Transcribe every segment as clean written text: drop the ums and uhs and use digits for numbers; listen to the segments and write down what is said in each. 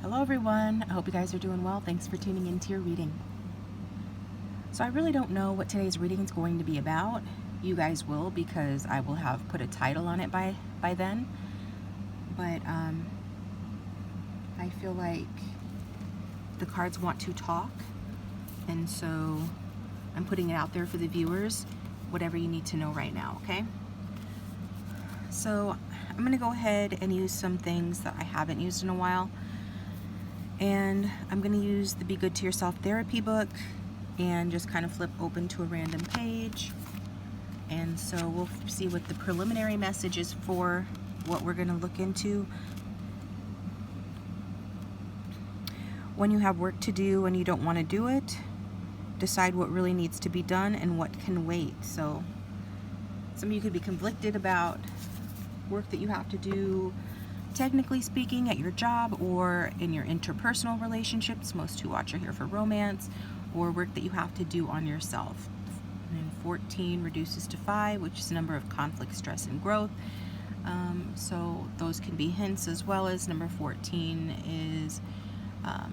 Hello everyone, I hope you guys are doing well. Thanks for tuning into your reading. So I really don't know what today's reading is going to be about. You guys will, because I will have put a title on it by then. But I feel like the cards want to talk, and so I'm putting it out there for the viewers, whatever you need to know right now, okay? So I'm going to go ahead and use some things that I haven't used in a while. And I'm going to use the Be Good to Yourself therapy book and just kind of flip open to a random page. And so we'll see what the preliminary message is for what we're going to look into. When you have work to do and you don't want to do it, decide what really needs to be done and what can wait. So some of you could be conflicted about work that you have to do, technically speaking, at your job or in your interpersonal relationships. Most who watch are here for romance, or work that you have to do on yourself. And 14 reduces to 5, which is the number of conflict, stress, and growth. So those can be hints, as well as number 14 is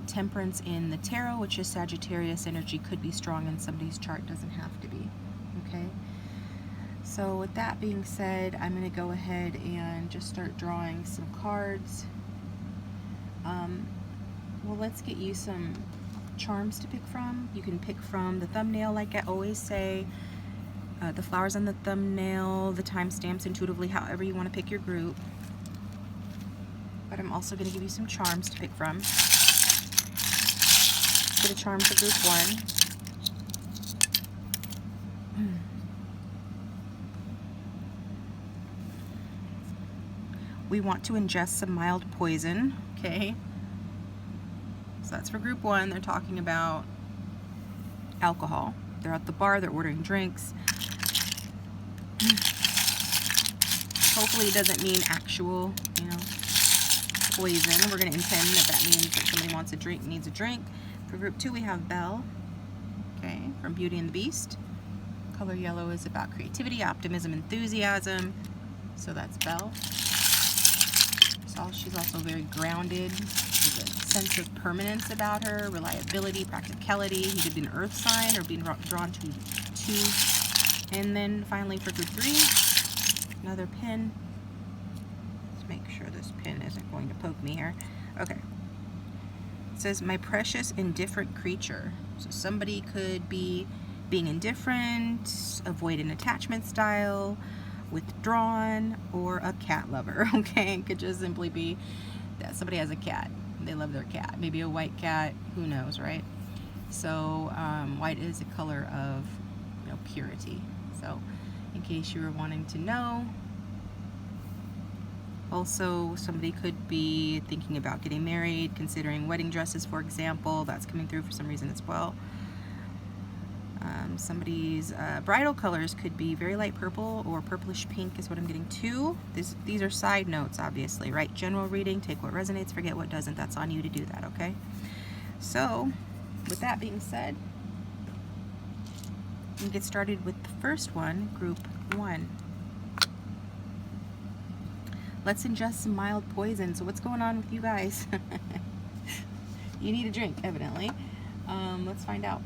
temperance in the tarot, which is Sagittarius energy. Could be strong in somebody's chart, doesn't have to be. Okay. So with that being said, I'm going to go ahead and just start drawing some cards. Well, let's get you some charms to pick from. You can pick from the thumbnail, like I always say, the flowers on the thumbnail, the timestamps, intuitively, however you want to pick your group. But I'm also going to give you some charms to pick from. Get a charm for group 1. We want to ingest some mild poison, okay? So that's for group 1. They're talking about alcohol. They're at the bar, they're ordering drinks. Hopefully it doesn't mean actual, poison. We're going to intend that means that somebody wants a drink, needs a drink. For group 2, we have Belle, okay, from Beauty and the Beast. Color yellow is about creativity, optimism, enthusiasm. So that's Belle. She's also very grounded. There's a sense of permanence about her, reliability, practicality. You could be an earth sign or being drawn to 2. And then finally for group 3, another pin. Let's make sure this pin isn't going to poke me here. Okay. It says, my precious indifferent creature. So somebody could be being indifferent, avoid an attachment style, withdrawn, or a cat lover. Okay, it could just simply be that somebody has a cat, they love their cat, maybe a white cat, who knows, right? So white is a color of purity. So in case you were wanting to know. Also, somebody could be thinking about getting married, considering wedding dresses, for example. That's coming through for some reason as well. Somebody's bridal colors could be very light purple or purplish pink is what I'm getting too. These are side notes, obviously, right? General reading, take what resonates, forget what doesn't. That's on you to do that, okay? So, with that being said, we get started with the first one, group 1. Let's ingest some mild poison. So what's going on with you guys? You need a drink, evidently. Let's find out.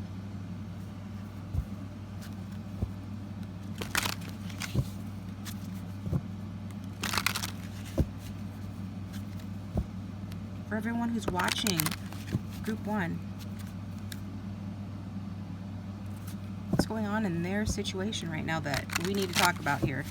For everyone who's watching, group 1, what's going on in their situation right now that we need to talk about here?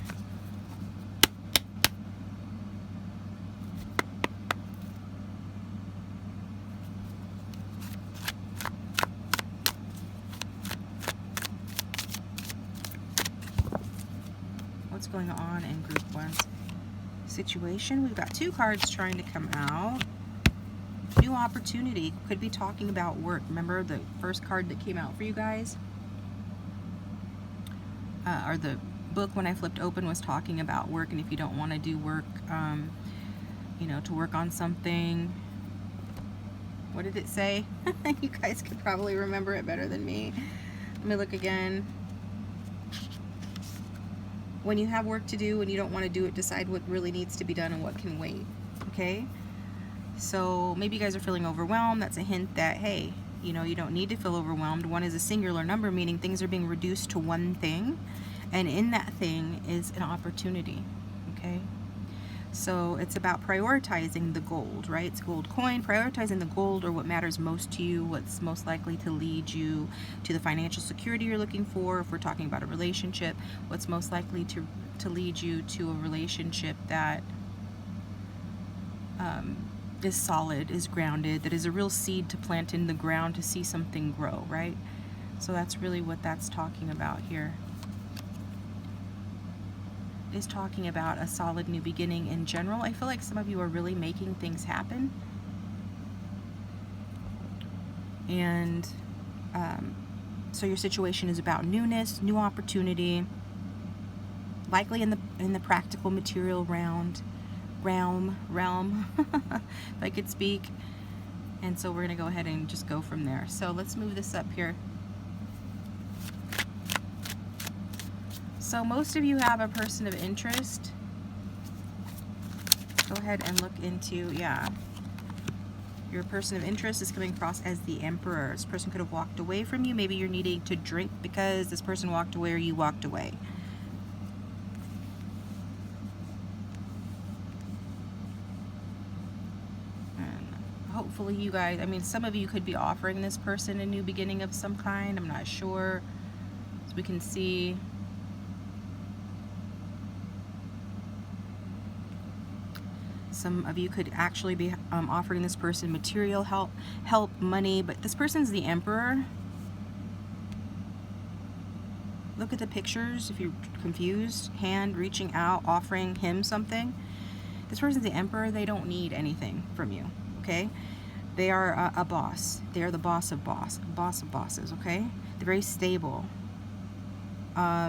What's going on in group 1's situation? We've got 2 cards trying to come out. New opportunity. Could be talking about work. Remember the first card that came out for you guys? Or the book when I flipped open was talking about work, and if you don't want to do work, to work on something. What did it say? You guys could probably remember it better than me. Let me look again. When you have work to do and you don't want to do it, decide what really needs to be done and what can wait. Okay? So maybe you guys are feeling overwhelmed. That's a hint that, hey, you know, you don't need to feel overwhelmed. 1 is a singular number, meaning things are being reduced to one thing, and in that thing is an opportunity, okay? So it's about prioritizing the gold, right? It's gold coin, prioritizing the gold or what matters most to you, what's most likely to lead you to the financial security you're looking for. If we're talking about a relationship, what's most likely to lead you to a relationship that is solid, is grounded, that is a real seed to plant in the ground to see something grow, right? So that's really what that's talking about here. Is talking about a solid new beginning in general. I feel like some of you are really making things happen, and so your situation is about newness, new opportunity, likely in the practical material realm if I could speak. And so we're gonna go ahead and just go from there. So let's move this up here. So most of you have a person of interest. Go ahead and look into, yeah. Your person of interest is coming across as the Emperor. This person could have walked away from you. Maybe you're needing to drink because this person walked away or you walked away. And hopefully you guys, I mean, some of you could be offering this person a new beginning of some kind. I'm not sure. As we can see, some of you could actually be offering this person material help, money, but this person's the Emperor. Look at the pictures if you're confused. Hand reaching out, offering him something. This person's the Emperor. They don't need anything from you, okay? They are a boss. They are the boss of bosses, okay? They're very stable.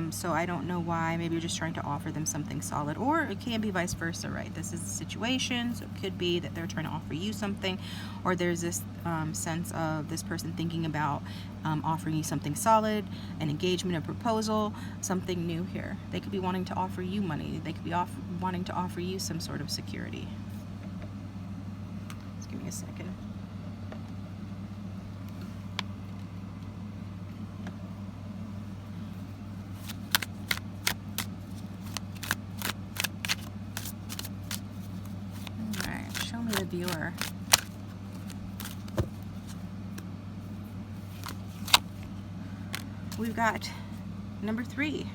So I don't know why. Maybe you're just trying to offer them something solid, or it can be vice versa, right? This is the situation, so it could be that they're trying to offer you something, or there's this sense of this person thinking about offering you something solid, an engagement, a proposal, something new here. They could be wanting to offer you money. They could be wanting to offer you some sort of security. Just give me a second. The viewer. We've got number 3.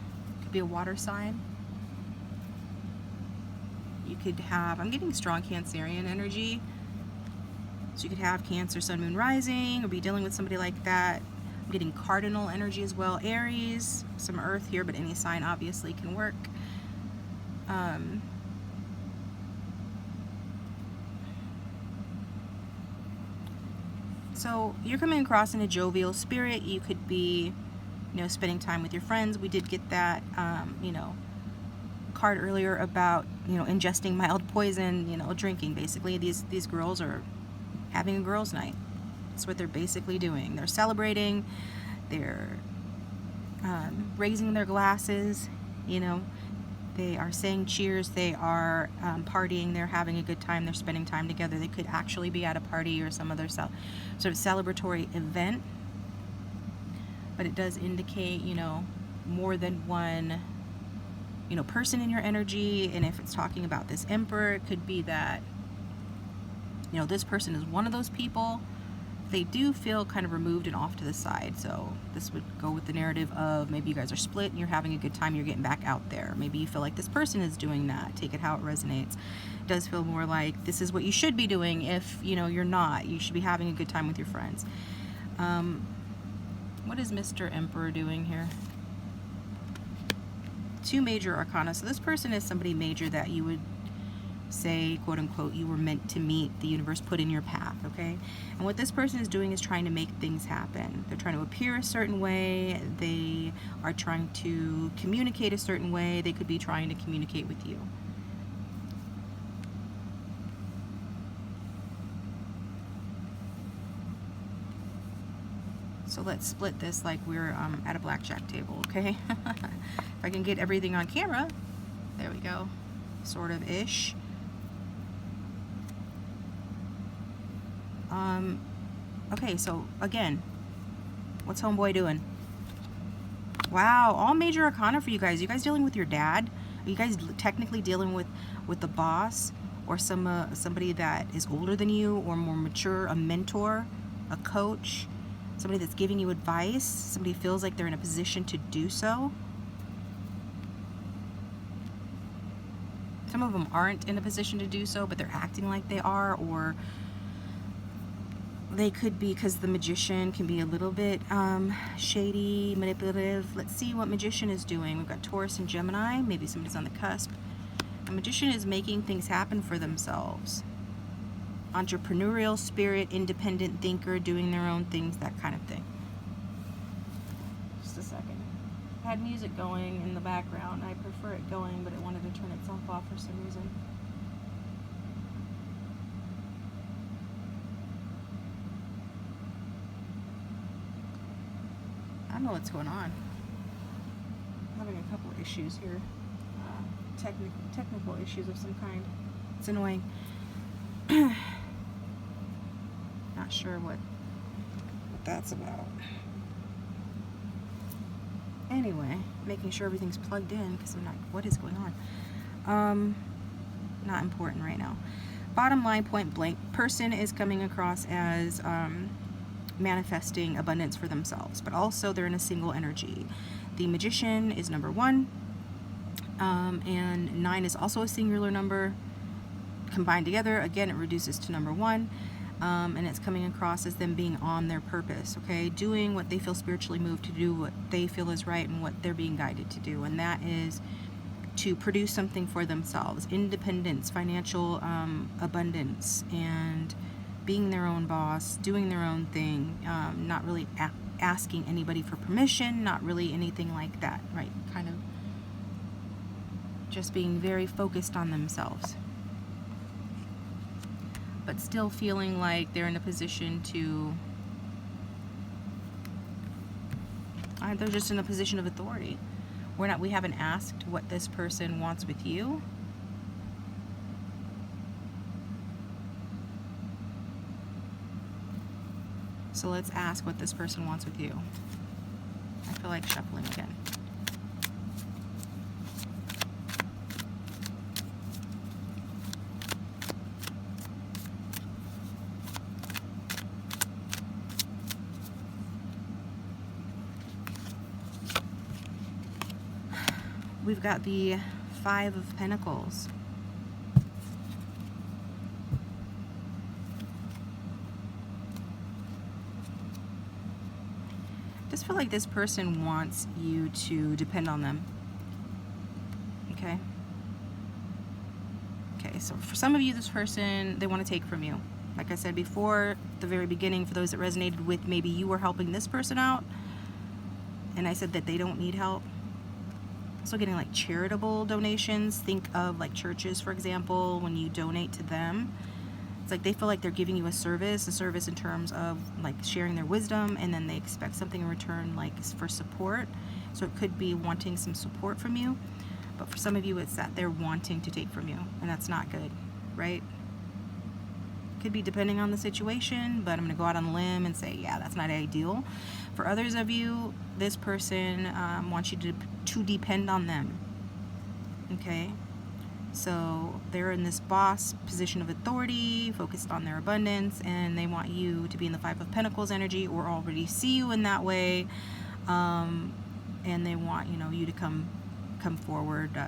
Could be a water sign. You could have, I'm getting strong Cancerian energy. So you could have Cancer, Sun, Moon, Rising, or be dealing with somebody like that. I'm getting cardinal energy as well. Aries, some earth here, but any sign obviously can work. So you're coming across in a jovial spirit. You could be, you know, spending time with your friends. We did get that, you know, card earlier about, you know, ingesting mild poison, you know, drinking. Basically, these girls are having a girls' night. That's what they're basically doing. They're celebrating. They're raising their glasses. You know, they are saying cheers. They are partying. They're having a good time. They're spending time together. They could actually be at a party or some other sort of celebratory event. But it does indicate, you know, more than one, you know, person in your energy. And if it's talking about this Emperor, it could be that, you know, this person is one of those people. They do feel kind of removed and off to the side. So this would go with the narrative of maybe you guys are split and you're having a good time, you're getting back out there. Maybe you feel like this person is doing that. Take it how it resonates. It does feel more like this is what you should be doing if, you know, you're not. You should be having a good time with your friends. What is Mr. Emperor doing here? 2 major arcana. So this person is somebody major that you would say, quote unquote, you were meant to meet, the universe put in your path, okay? And what this person is doing is trying to make things happen. They're trying to appear a certain way. They are trying to communicate a certain way. They could be trying to communicate with you. So let's split this like we're at a blackjack table, okay? If I can get everything on camera, there we go, sort of ish. Okay, so again, what's homeboy doing? Wow, all major arcana for you guys. You guys dealing with your dad? Are you guys technically dealing with the boss or somebody that is older than you or more mature, a mentor, a coach, somebody that's giving you advice, somebody feels like they're in a position to do so? Some of them aren't in a position to do so, but they're acting like they are, or they could be, because the magician can be a little bit shady, manipulative. Let's see what magician is doing. We've got Taurus and Gemini. Maybe somebody's on the cusp. A magician is making things happen for themselves. Entrepreneurial spirit, independent thinker, doing their own things, that kind of thing. Just a second. I had music going in the background. I prefer it going, but it wanted to turn itself off for some reason. I don't know what's going on. I'm having a couple issues here. Technical issues of some kind. It's annoying. Not sure what that's about. Anyway, making sure everything's plugged in because I'm not, what is going on? Not important right now. Bottom line, point blank, person is coming across as manifesting abundance for themselves, but also they're in a single energy. The magician is number 1, and 9 is also a singular number. Combined together, again, it reduces to number 1. And it's coming across as them being on their purpose, okay? Doing what they feel spiritually moved to do, what they feel is right, and what they're being guided to do. And that is to produce something for themselves. Independence, financial abundance, and being their own boss, doing their own thing, not really asking anybody for permission, not really anything like that, right? Kind of just being very focused on themselves, but still feeling like they're in a position to, they're just in a position of authority. We haven't asked what this person wants with you. So let's ask what this person wants with you. I feel like shuffling again. We've got the 5 of Pentacles. Just feel like this person wants you to depend on them. Okay? Okay, so for some of you, this person, they want to take from you. Like I said before, the very beginning, for those that resonated with, maybe you were helping this person out, and I said that they don't need help. Also getting like charitable donations. Think of like churches, for example, when you donate to them. It's like they feel like they're giving you a service in terms of like sharing their wisdom, and then they expect something in return, like for support. So it could be wanting some support from you, but for some of you it's that they're wanting to take from you, and that's not good, right? Could be depending on the situation, but I'm going to go out on a limb and say, yeah, that's not ideal. For others of you, this person wants you to depend on them, okay? So they're in this boss position of authority, focused on their abundance, and they want you to be in the 5 of Pentacles energy, or already see you in that way, and they want, you know, you to come forward.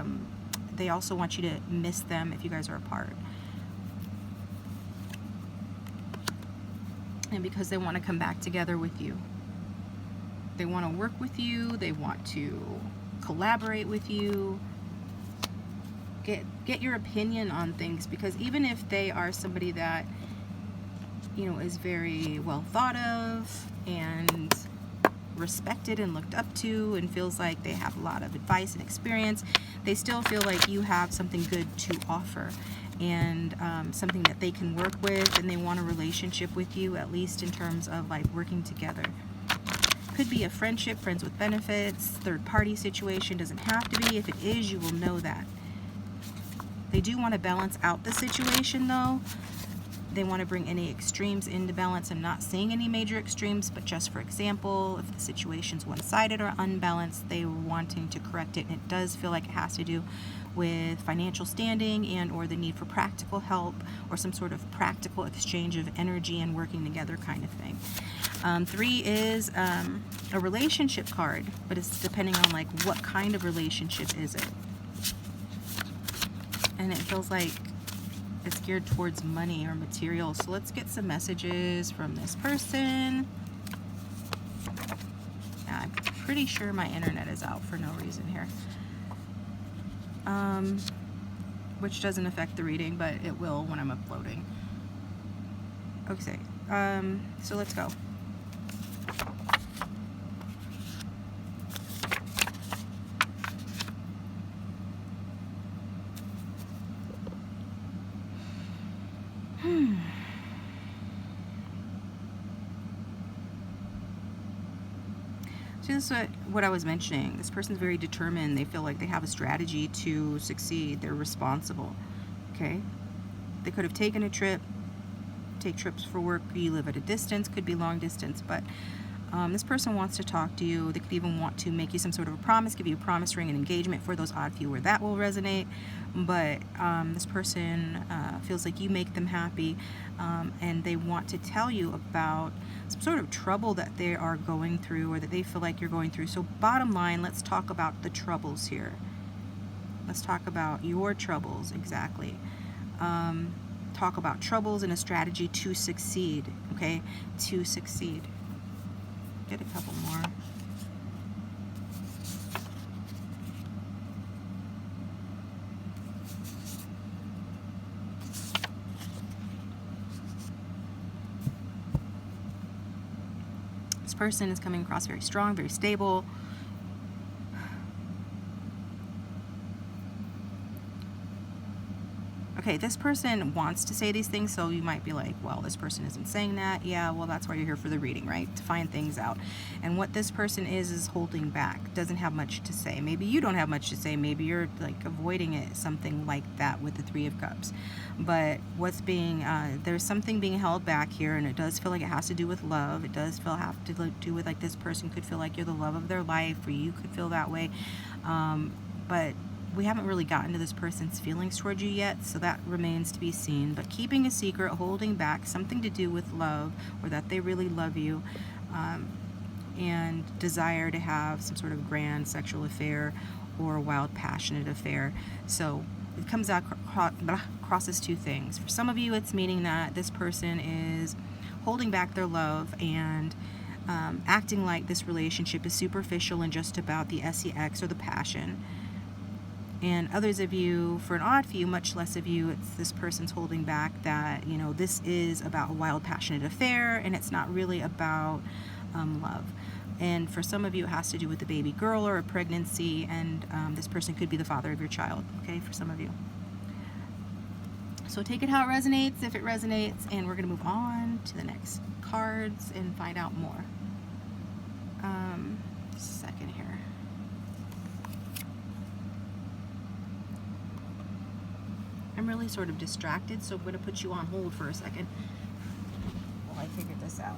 They also want you to miss them if you guys are apart. And because they want to come back together with you. They want to work with you. They want to collaborate with you. Get your opinion on things, because even if they are somebody that, you know, is very well thought of and respected and looked up to and feels like they have a lot of advice and experience, they still feel like you have something good to offer, and something that they can work with, and they want a relationship with you, at least in terms of like working together. Could be a friendship, friends with benefits, third party situation, doesn't have to be. If it is, you will know that. They do want to balance out the situation though, they want to bring any extremes into balance. I'm not saying any major extremes, but just for example, if the situation's one-sided or unbalanced, they're wanting to correct it. And it does feel like it has to do with financial standing and or the need for practical help or some sort of practical exchange of energy and working together kind of thing. 3 is a relationship card, but it's depending on like what kind of relationship is it. And it feels like it's geared towards money or material. So let's get some messages from this person. Yeah, I'm pretty sure my internet is out for no reason here. Which doesn't affect the reading, but it will when I'm uploading. Okay, so let's go. So this is what I was mentioning. This person's very determined. They feel like they have a strategy to succeed. They're responsible. Okay? They could have taken a trip, take trips for work. You live at a distance, could be long distance, but this person wants to talk to you. They could even want to make you some sort of a promise, give you a promise ring, an engagement for those odd few where that will resonate. But this person feels like you make them happy, and they want to tell you about some sort of trouble that they are going through or that they feel like you're going through. So bottom line, let's talk about the troubles here. Let's talk about your troubles, exactly. Talk about troubles and a strategy to succeed, okay? To succeed. Get a couple more. This person is coming across very strong, very stable. Okay, this person wants to say these things, so you might be like, well, this person isn't saying that. Yeah, well, that's why you're here for the reading, right? To find things out. And what this person is holding back, doesn't have much to say. Maybe you don't have much to say. Maybe you're like avoiding it, something like that with the 3 of Cups. But what's being, there's something being held back here, and it does feel like it has to do with love. It does have to do with like this person could feel like you're the love of their life, or you could feel that way. But we haven't really gotten to this person's feelings towards you yet, so that remains to be seen. But keeping a secret, holding back, something to do with love, or that they really love you, and desire to have some sort of grand sexual affair or a wild, passionate affair. So it comes out, crosses 2 things. For some of you, it's meaning that this person is holding back their love and acting like this relationship is superficial and just about the sex or the passion. And others of you, for an odd few, much less of you, it's this person's holding back that, you know, this is about a wild, passionate affair, and it's not really about love. And for some of you, it has to do with a baby girl or a pregnancy, and this person could be the father of your child, okay, for some of you. So take it how it resonates, if it resonates, and we're going to move on to the next cards and find out more. Second here. I'm really sort of distracted, so I'm going to put you on hold for a second while I figure this out.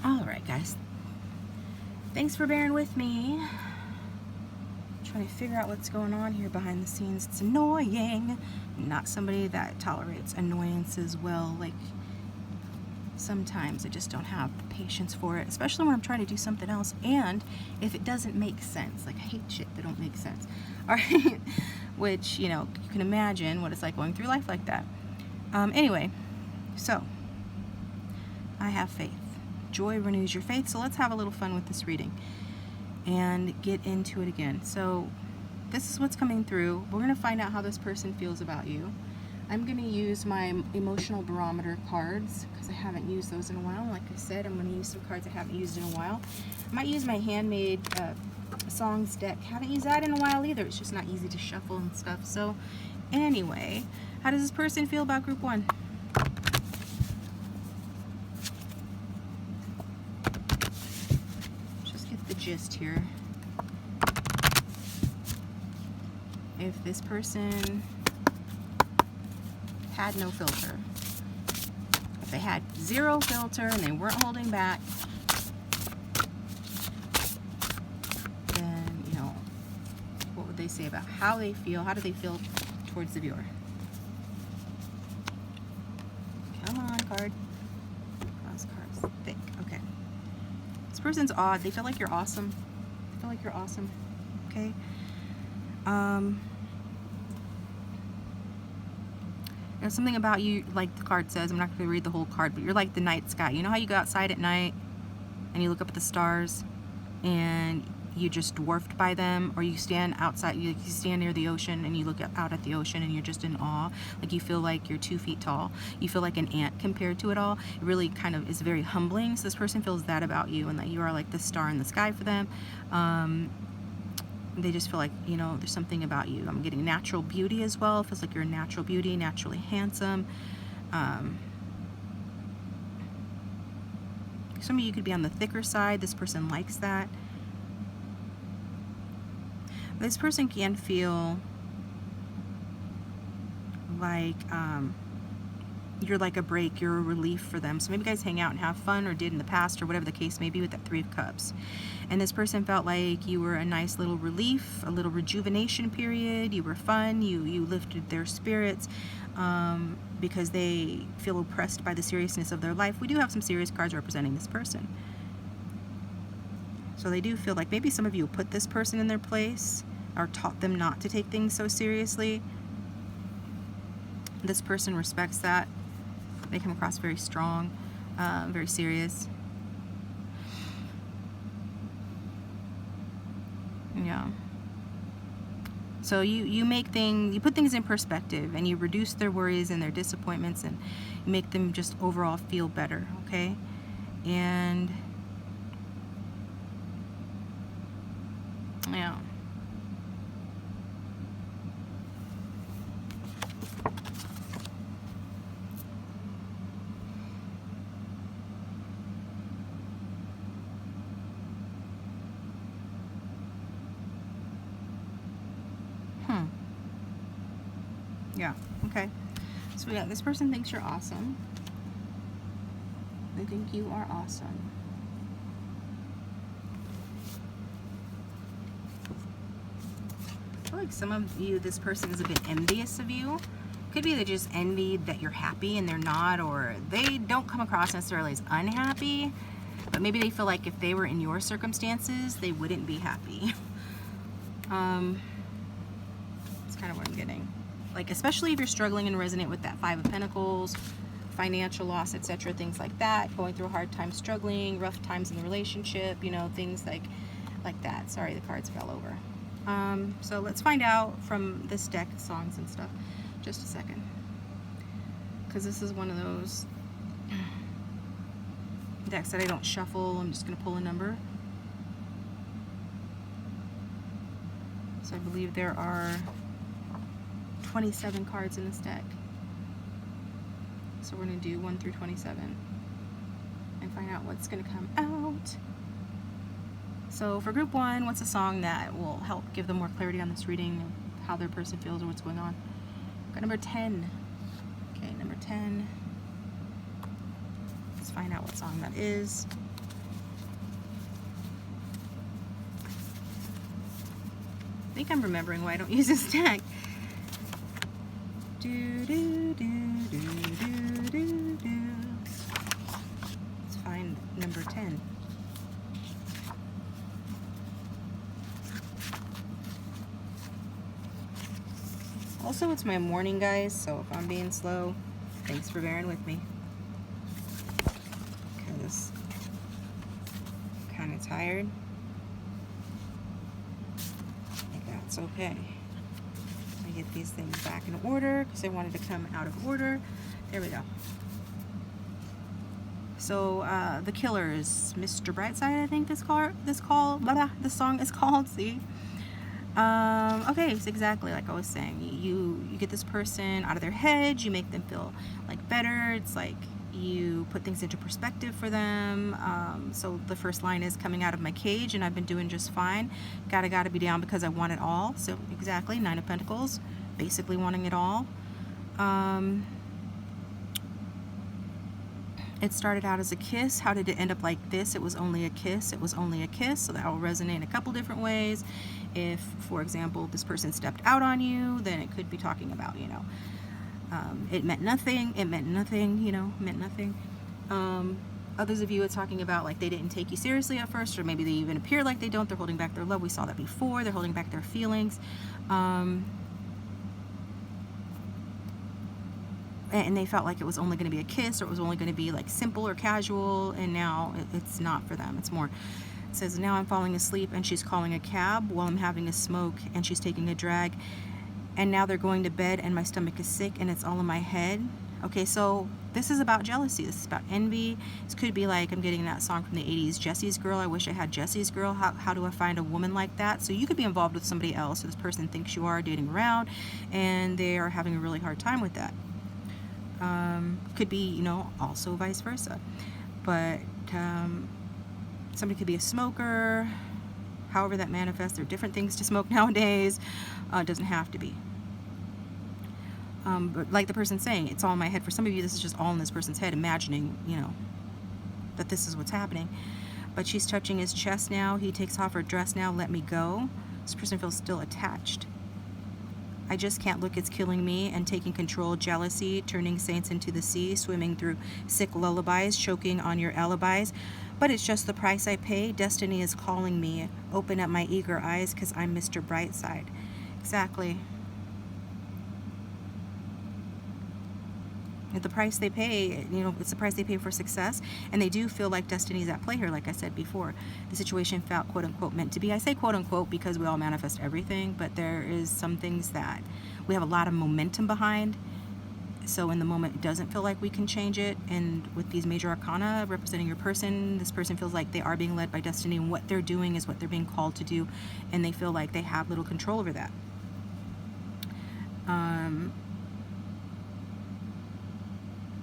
Alright guys, thanks for bearing with me. I'm trying to figure out what's going on here behind the scenes. It's annoying. I'm not somebody that tolerates annoyance as well. Like, sometimes I just don't have the patience for it, especially when I'm trying to do something else, and if it doesn't make sense. Like, I hate shit that don't make sense. Alright, which, you know, you can imagine what it's like going through life like that. Anyway, so I have faith. Joy renews your faith. So let's have a little fun with this reading and get into it again. So this is what's coming through. We're going to find out how this person feels about you. I'm going to use my emotional barometer cards because I haven't used those in a while. Like I said, I'm going to use some cards I haven't used in a while. I might use my handmade songs deck. Haven't used that in a while either. It's just not easy to shuffle and stuff. So anyway, how does this person feel about group 1? Just get the gist here. If this person had no filter, if they had 0 filter and they weren't holding back, then, you know, what would they say about how they feel? How do they feel towards the viewer? Come on, card. Those cards thick. Okay. This person's odd. They feel like you're awesome. They feel like you're awesome. Okay. There's something about you, like the card says, I'm not going to read the whole card, but you're like the night sky. You know how you go outside at night and you look up at the stars and you're just dwarfed by them, or you stand outside, you stand near the ocean and you look out at the ocean and you're just in awe, like you feel like you're 2 feet tall. You feel like an ant compared to it all. It really kind of is very humbling. So this person feels that about you, and that you are like the star in the sky for them. They just feel like, you know, there's something about you. I'm getting natural beauty as well. It feels like you're a natural beauty, naturally handsome. Some of you could be on the thicker side. This person likes that. This person can feel like you're like a break, you're a relief for them. So maybe you guys hang out and have fun, or did in the past, or whatever the case may be with that 3 of Cups. And this person felt like you were a nice little relief, a little rejuvenation period. You were fun, you lifted their spirits because they feel oppressed by the seriousness of their life. We do have some serious cards representing this person. So they do feel like maybe some of you put this person in their place or taught them not to take things so seriously. This person respects that. They come across very strong, very serious. Yeah. So you make things, you put things in perspective, and you reduce their worries and their disappointments, and you make them just overall feel better, okay? And yeah. Yeah, okay. So yeah, this person thinks you're awesome. They think you are awesome. I feel like some of you, this person is a bit envious of you. Could be they just envied that you're happy and they're not, or they don't come across necessarily as unhappy, but maybe they feel like if they were in your circumstances, they wouldn't be happy. That's kind of what I'm getting. Like, especially if you're struggling and resonate with that 5 of Pentacles, financial loss, etc., things like that, going through a hard time, struggling, rough times in the relationship, you know, things like that. Sorry, the cards fell over. So let's find out from this deck, songs and stuff. Just a second. Because this is one of those decks that I don't shuffle. I'm just going to pull a number. So I believe there are 27 cards in this deck. So we're going to do 1 through 27 and find out what's going to come out. So for group 1, what's a song that will help give them more clarity on this reading, how their person feels or what's going on? Got number 10. Okay, number 10. Let's find out what song that is. I think I'm remembering why I don't use this deck. Let's find number 10. Also, it's my morning, guys, so if I'm being slow, thanks for bearing with me. kind of tired. Like that's okay. I get these things back in order because I wanted to come out of order. There we go. So the killer is Mr. Brightside, I think this song is called. See, okay, it's exactly like I was saying. You get this person out of their head. You make them feel like better. It's like you put things into perspective for them. So the first line is coming out of my cage and I've been doing just fine. Gotta be down because I want it all. So exactly, 9 of Pentacles, basically wanting it all. It started out as a kiss. How did it end up like this? It was only a kiss. It was only a kiss. So that will resonate in a couple different ways. If, for example, this person stepped out on you, then it could be talking about, you know, it meant nothing. It meant nothing, you know, meant nothing. Others of you, it's talking about like they didn't take you seriously at first, or maybe they even appear like they don't. They're holding back their love. We saw that before. They're holding back their feelings. And they felt like it was only going to be a kiss, or it was only going to be like simple or casual, and now it's not for them. It's more, it says, now I'm falling asleep and she's calling a cab while I'm having a smoke and she's taking a drag, and now they're going to bed and my stomach is sick and it's all in my head. Okay, so this is about jealousy. This is about envy. This could be like, I'm getting that song from the 80s, Jesse's Girl. I wish I had Jesse's Girl. How do I find a woman like that? So you could be involved with somebody else. So this person thinks you are dating around and they are having a really hard time with that. Could be, you know, also vice versa. But somebody could be a smoker. However that manifests, there are different things to smoke nowadays. It doesn't have to be. But like the person's saying, it's all in my head. For some of you, this is just all in this person's head, imagining, you know, that this is what's happening. But she's touching his chest now. He takes off her dress now. Let me go. This person feels still attached. I just can't look, it's killing me, and taking control, jealousy, turning saints into the sea, swimming through sick lullabies, choking on your alibis. But it's just the price I pay. Destiny is calling me. Open up my eager eyes because I'm Mr. Brightside. Exactly. At the price they pay, you know, it's the price they pay for success, and they do feel like destiny is at play here. Like I said before, the situation felt quote unquote meant to be. I say quote unquote because we all manifest everything, but there is some things that we have a lot of momentum behind, so in the moment it doesn't feel like we can change it. And with these major arcana representing your person, this person feels like they are being led by destiny, and what they're doing is what they're being called to do, and they feel like they have little control over that.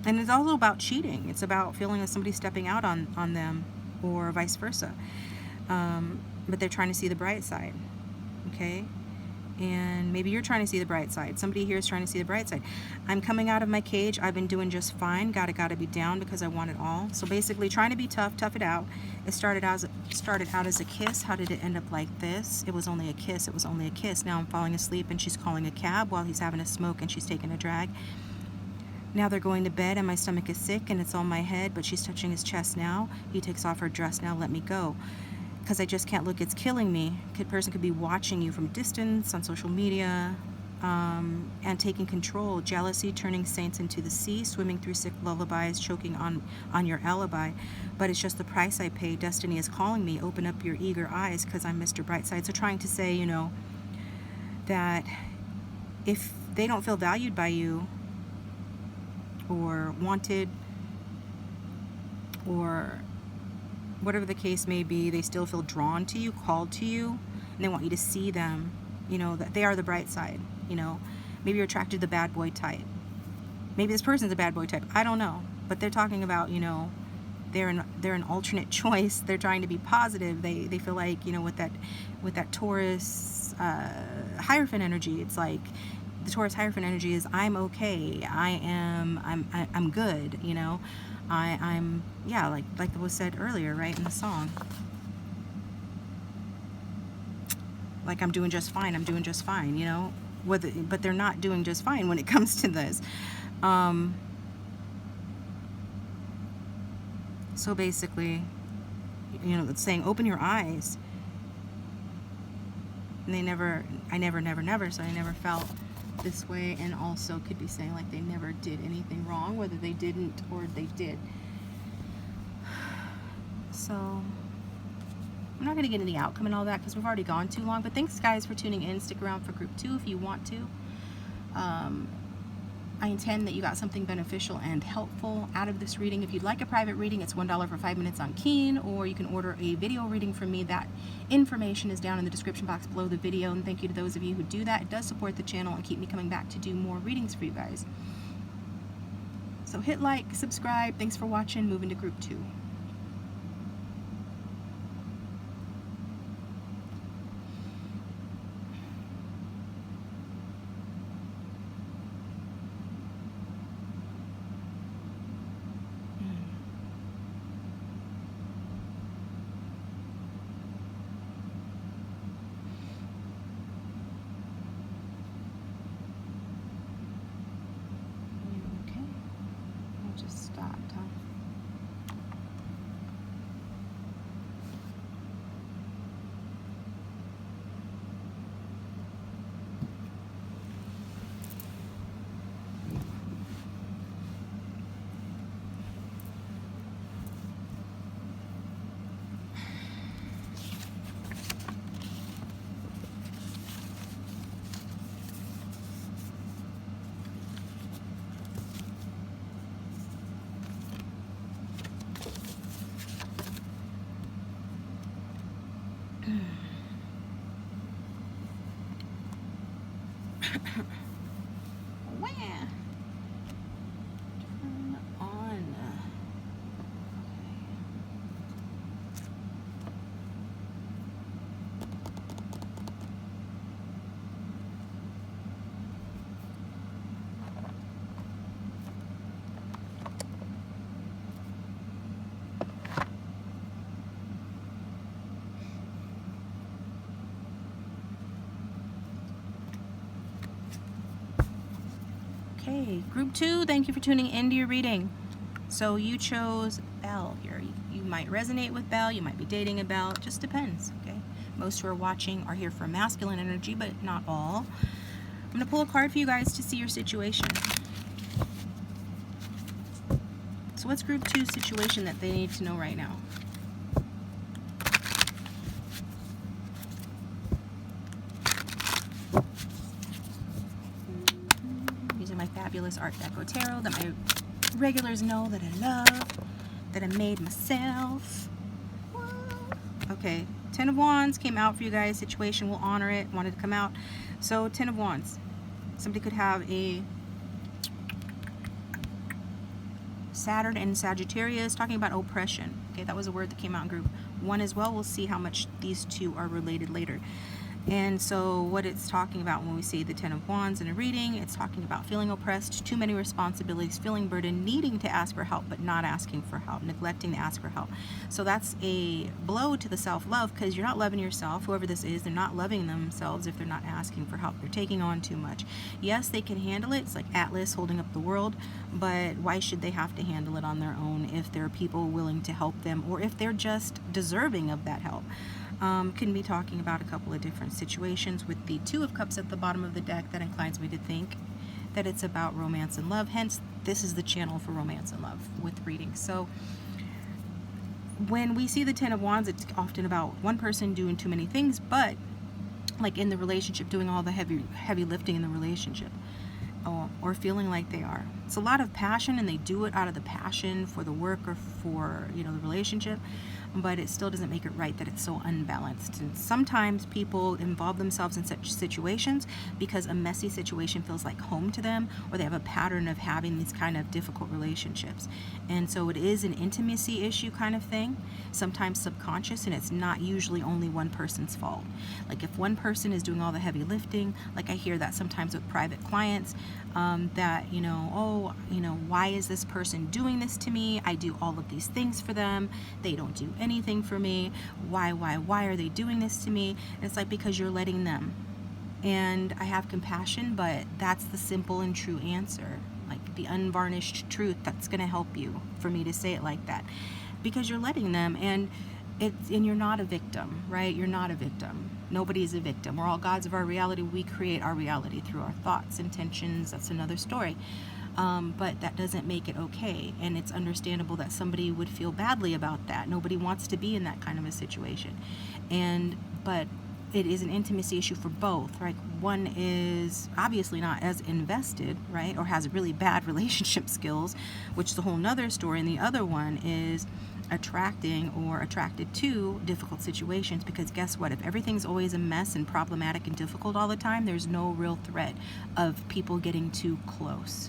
And it's also about cheating. It's about feeling like somebody's stepping out on them, or vice versa. But they're trying to see the bright side, okay? And maybe you're trying to see the bright side. Somebody here is trying to see the bright side. I'm coming out of my cage. I've been doing just fine. Gotta be down because I want it all. So basically, trying to be tough it out. It started out as a kiss. How did it end up like this? It was only a kiss. It was only a kiss. Now I'm falling asleep and she's calling a cab while he's having a smoke and she's taking a drag. Now they're going to bed and my stomach is sick and it's on my head, but she's touching his chest now. He takes off her dress now. Let me go. Because I just can't look, it's killing me. Person could be watching you from a distance on social media, and taking control. Jealousy, turning saints into the sea, swimming through sick lullabies, choking on your alibi. But it's just the price I pay. Destiny is calling me. Open up your eager eyes because I'm Mr. Brightside. So trying to say, you know, that if they don't feel valued by you, or wanted, or whatever the case may be, they still feel drawn to you, called to you, and they want you to see them, you know, that they are the bright side. You know, maybe you're attracted to the bad boy type. Maybe this person's a bad boy type. I don't know. But they're talking about, you know, they're an alternate choice. They're trying to be positive. They feel like, you know, with that Taurus Hierophant energy, it's like the Taurus Hierophant energy is I'm okay. I'm good, you know. I'm yeah, like was said earlier, right, in the song. Like I'm doing just fine, you know. But they're not doing just fine when it comes to this. So basically, you know, it's saying open your eyes. And I never, so I never felt this way. And also could be saying like they never did anything wrong, whether they didn't or they did. So I'm not going to get into the outcome and all that because we've already gone too long, but thanks guys for tuning in. Stick around for group 2 if you want to. I intend that you got something beneficial and helpful out of this reading. If you'd like a private reading, it's $1 for 5 minutes on Keen, or you can order a video reading from me. That information is down in the description box below the video, and thank you to those of you who do that. It does support the channel and keep me coming back to do more readings for you guys. So hit like, subscribe. Thanks for watching. Move into group 2. Just stopped, huh? Wah. Turn on. Okay, group 2, thank you for tuning into your reading. So you chose Belle here. You might resonate with Belle, you might be dating a Belle, it just depends, okay? Most who are watching are here for masculine energy, but not all. I'm going to pull a card for you guys to see your situation. So what's group 2's situation that they need to know right now? My fabulous Art Deco Tarot that my regulars know that I love, that I made myself. Okay, 10 of Wands came out for you guys. Situation, will honor it. Wanted to come out. So 10 of Wands. Somebody could have a Saturn and Sagittarius, talking about oppression. Okay, that was a word that came out in group 1 as well. We'll see how much these two are related later. And so what it's talking about when we see the 10 of Wands in a reading, it's talking about feeling oppressed, too many responsibilities, feeling burdened, needing to ask for help but not asking for help, neglecting to ask for help. So that's a blow to the self-love, because you're not loving yourself. Whoever this is, they're not loving themselves if they're not asking for help. They're taking on too much. Yes, they can handle it. It's like Atlas holding up the world, but why should they have to handle it on their own if there are people willing to help them, or if they're just deserving of that help? Can be talking about a couple of different situations with the 2 of Cups at the bottom of the deck. That inclines me to think that it's about romance and love. Hence, this is the channel for romance and love with readings. So when we see the 10 of Wands, it's often about one person doing too many things, but like in the relationship, doing all the heavy lifting in the relationship, or feeling like they are. It's a lot of passion, and they do it out of the passion for the work or for, you know, the relationship, but it still doesn't make it right that it's so unbalanced. And sometimes people involve themselves in such situations because a messy situation feels like home to them, or they have a pattern of having these kind of difficult relationships. And so it is an intimacy issue kind of thing, sometimes subconscious, and it's not usually only one person's fault. Like if one person is doing all the heavy lifting, like I hear that sometimes with private clients, that, you know, oh, you know, why is this person doing this to me? I do all of these things for them. They don't do anything for me. Why are they doing this to me? And it's like, because you're letting them. And I have compassion, but that's the simple and true answer. Like the unvarnished truth that's going to help you, for me to say it like that. Because you're letting them, and you're not a victim, right? You're not a victim. Nobody's a victim. We're all gods of our reality. We create our reality through our thoughts, intentions. That's another story. but that doesn't make it okay, and it's understandable that somebody would feel badly about that. Nobody wants to be in that kind of a situation, but it is an intimacy issue for both, right? One is obviously not as invested, right, or has really bad relationship skills, which is a whole nother story, and the other one is attracting or attracted to difficult situations, because guess what? If everything's always a mess and problematic and difficult all the time, there's no real threat of people getting too close.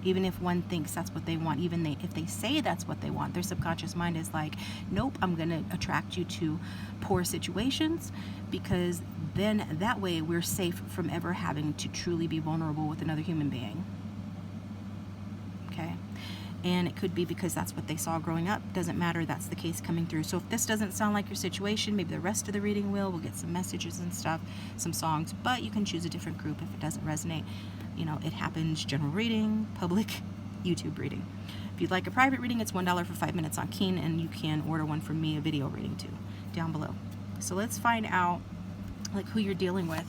Even if one thinks that's what they want, if they say that's what they want, their subconscious mind is like, nope, I'm going to attract you to poor situations, because then that way we're safe from ever having to truly be vulnerable with another human being. Okay? And it could be because that's what they saw growing up. Doesn't matter, that's the case coming through. So if this doesn't sound like your situation, maybe the rest of the reading will. We'll get some messages and stuff, some songs, but you can choose a different group if it doesn't resonate. You know, it happens: general reading, public, YouTube reading. If you'd like a private reading, it's $1 for 5 minutes on Keen, and you can order one from me, a video reading too, down below. So let's find out like who you're dealing with.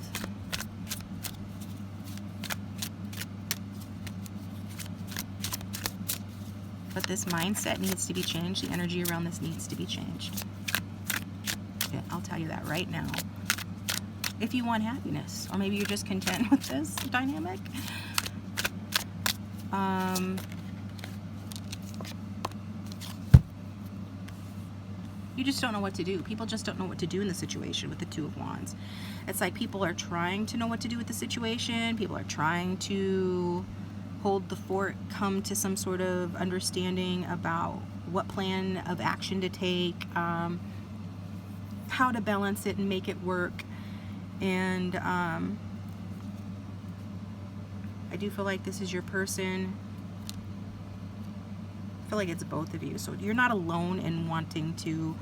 But this mindset needs to be changed. The energy around this needs to be changed. Yeah, I'll tell you that right now. If you want happiness, or maybe you're just content with this dynamic. You just don't know what to do. People just don't know what to do in the situation with the Two of Wands. It's like people are trying to know what to do with the situation. People are trying to hold the fort, come to some sort of understanding about what plan of action to take, how to balance it and make it work. And I do feel like this is your person. I feel like it's both of you. So you're not alone in wanting to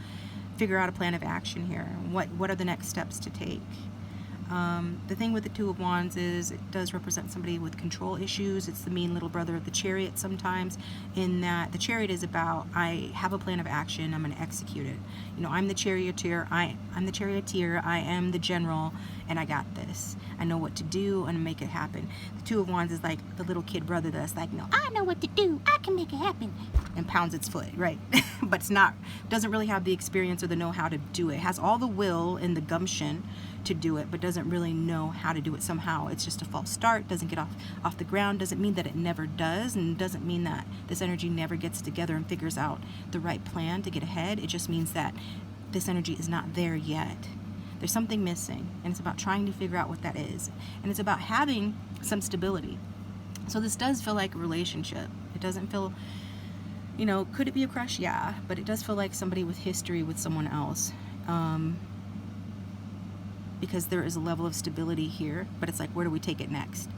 figure out a plan of action here. What are the next steps to take? The thing with the Two of Wands is it does represent somebody with control issues. It's the mean little brother of the Chariot sometimes, in that the Chariot is about, I have a plan of action, I'm going to execute it. You know, I'm the charioteer, I'm the charioteer, I am the general, and I got this. I know what to do and make it happen. The Two of Wands is like the little kid brother that's like, no, I know what to do, I can make it happen, and pounds its foot, right? But doesn't really have the experience or the know-how to do it. It has all the will and the gumption to do it, but doesn't really know how to do it somehow. It's just a false start, doesn't get off the ground, doesn't mean that it never does, and doesn't mean that this energy never gets together and figures out the right plan to get ahead. It just means that this energy is not there yet. There's something missing, and it's about trying to figure out what that is. And it's about having some stability. So this does feel like a relationship. It doesn't feel, you know, could it be a crush? Yeah, but it does feel like somebody with history with someone else. Because there is a level of stability here, but it's like, where do we take it next?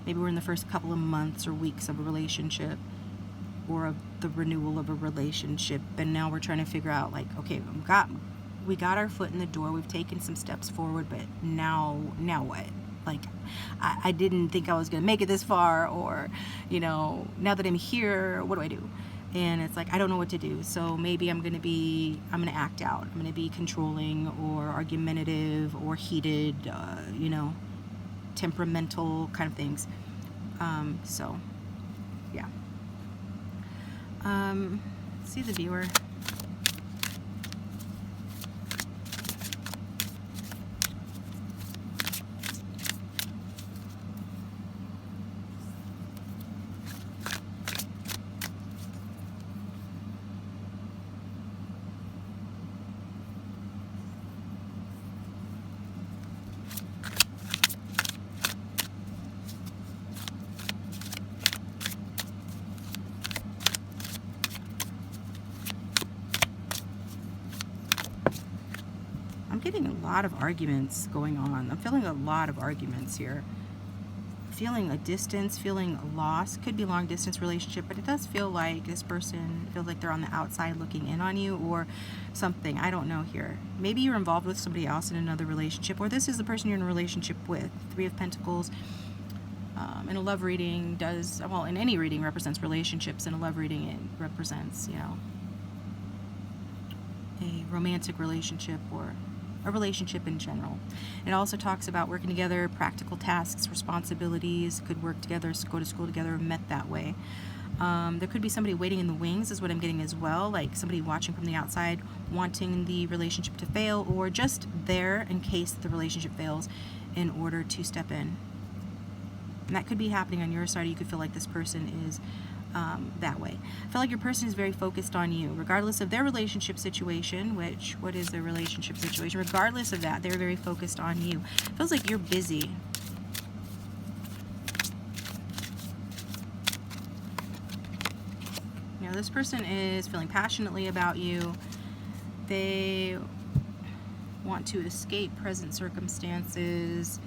Maybe we're in the first couple of months or weeks of a relationship, or of the renewal of a relationship, and now we're trying to figure out, like, okay, we got our foot in the door, we've taken some steps forward, but now what? Like, I didn't think I was gonna make it this far, or, you know, now that I'm here, what do I do? And it's like, I don't know what to do. So maybe I'm gonna act out. I'm gonna be controlling or argumentative or heated, you know, temperamental kind of things. So yeah. See the viewer. I'm getting a lot of arguments going on. I'm feeling a lot of arguments here. Feeling a distance, feeling a loss. Could be a long distance relationship, but it does feel like this person feels like they're on the outside looking in on you, or something. I don't know here. Maybe you're involved with somebody else in another relationship, or this is the person you're in a relationship with. Three of Pentacles in a love reading in any reading represents relationships. In a love reading, it represents, you know, a romantic relationship or a relationship in general. It also talks about working together, practical tasks, responsibilities, could work together, go to school together, met that way. There could be somebody waiting in the wings is what I'm getting as well, like somebody watching from the outside, wanting the relationship to fail, or just there in case the relationship fails in order to step in. And that could be happening on your side. You could feel like this person is that way. I feel like your person is very focused on you, regardless of their relationship situation, what is their relationship situation? Regardless of that, they're very focused on you. It feels like you're busy. You know, this person is feeling passionately about you. They want to escape present circumstances,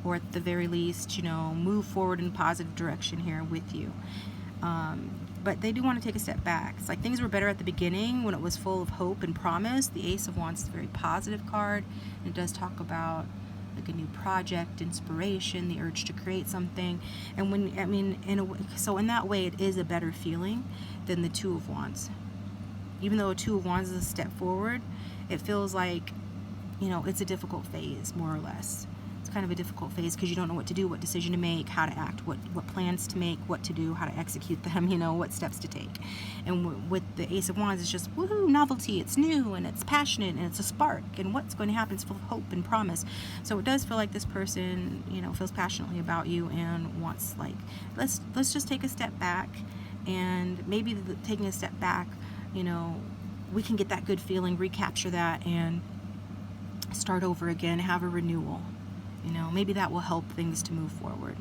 or at the very least, you know, move forward in a positive direction here with you. But they do want to take a step back. It's like things were better at the beginning when it was full of hope and promise. The Ace of Wands is a very positive card. It does talk about like a new project, inspiration, the urge to create something. And when, I mean, so in that way, it is a better feeling than the Two of Wands. Even though a Two of Wands is a step forward, it feels like, you know, it's a difficult phase, more or less. It's kind of a difficult phase because you don't know what to do, what decision to make, how to act, what plans to make, what to do, how to execute them, you know, what steps to take. And with the Ace of Wands, it's just, woohoo, novelty, it's new, and it's passionate, and it's a spark, and what's going to happen is full of hope and promise. So it does feel like this person, you know, feels passionately about you and wants, like, let's just take a step back, and maybe taking a step back, you know, we can get that good feeling, recapture that, and start over again, have a renewal. You know, maybe that will help things to move forward.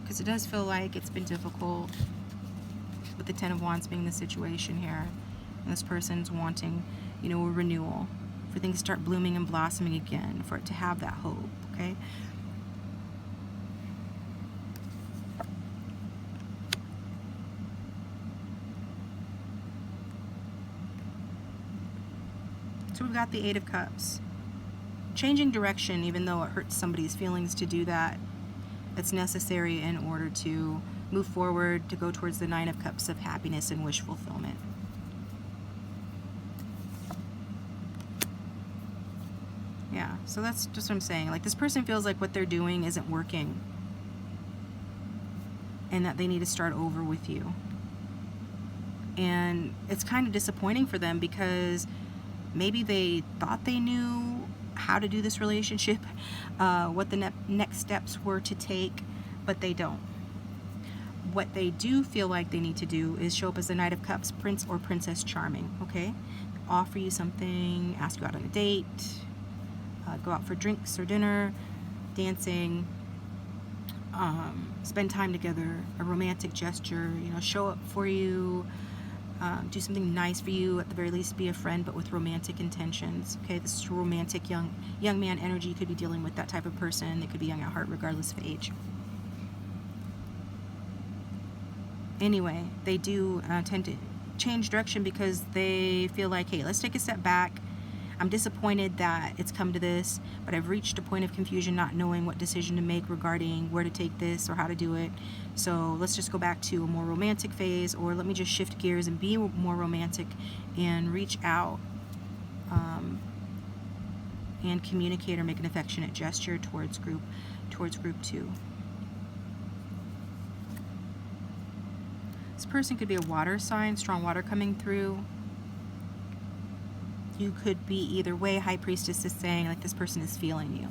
Because it does feel like it's been difficult with the Ten of Wands being the situation here. And this person's wanting, you know, a renewal, for things to start blooming and blossoming again, for it to have that hope, okay? So we've got the Eight of Cups. Changing direction, even though it hurts somebody's feelings to do that, it's necessary in order to move forward, to go towards the Nine of Cups of happiness and wish fulfillment. Yeah, so that's just what I'm saying. Like, this person feels like what they're doing isn't working, and that they need to start over with you. And it's kind of disappointing for them because maybe they thought they knew how to do this relationship, what the next steps were to take, but they don't. What they do feel like they need to do is show up as the Knight of Cups, Prince or Princess Charming, okay? Offer you something, ask you out on a date, go out for drinks or dinner, dancing, spend time together, a romantic gesture, you know, show up for you, do something nice for you, at the very least be a friend, but with romantic intentions. Okay, this is romantic young man energy. You could be dealing with that type of person. They could be young at heart regardless of age. Anyway, they do tend to change direction because they feel like, hey, let's take a step back. I'm disappointed that it's come to this, but I've reached a point of confusion, not knowing what decision to make regarding where to take this or how to do it. So let's just go back to a more romantic phase, or let me just shift gears and be more romantic and reach out and communicate or make an affectionate gesture towards group 2. This person could be a water sign, strong water coming through. You could be either way. High Priestess is saying, like, this person is feeling you.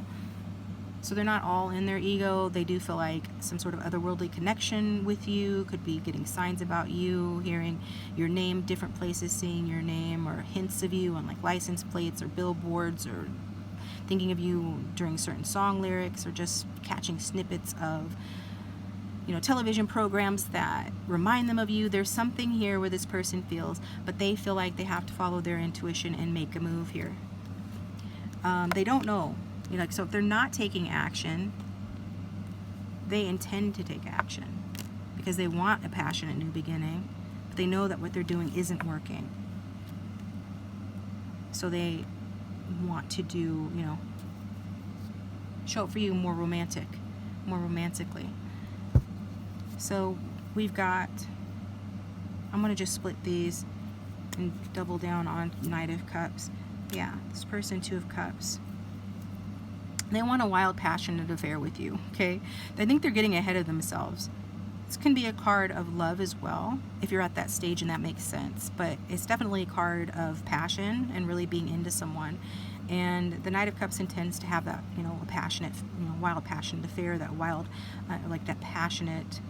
So they're not all in their ego. They do feel like some sort of otherworldly connection with you. Could be getting signs about you, hearing your name, different places seeing your name, or hints of you on like license plates or billboards, or thinking of you during certain song lyrics, or just catching snippets of, you know, television programs that remind them of you. There's something here where this person feels, but they feel like they have to follow their intuition and make a move here. They don't know. You know, like, so if they're not taking action, they intend to take action because they want a passionate new beginning, but they know that what they're doing isn't working. So they want to do, you know, show up for you more romantic, more romantically. So we've got, I'm going to just split these and double down on Knight of Cups. Yeah, this person, Two of Cups. They want a wild, passionate affair with you, okay? They think they're getting ahead of themselves. This can be a card of love as well, if you're at that stage and that makes sense. But it's definitely a card of passion and really being into someone. And the Knight of Cups intends to have that, you know, a passionate, you know, wild, passionate affair, that wild, like that passionate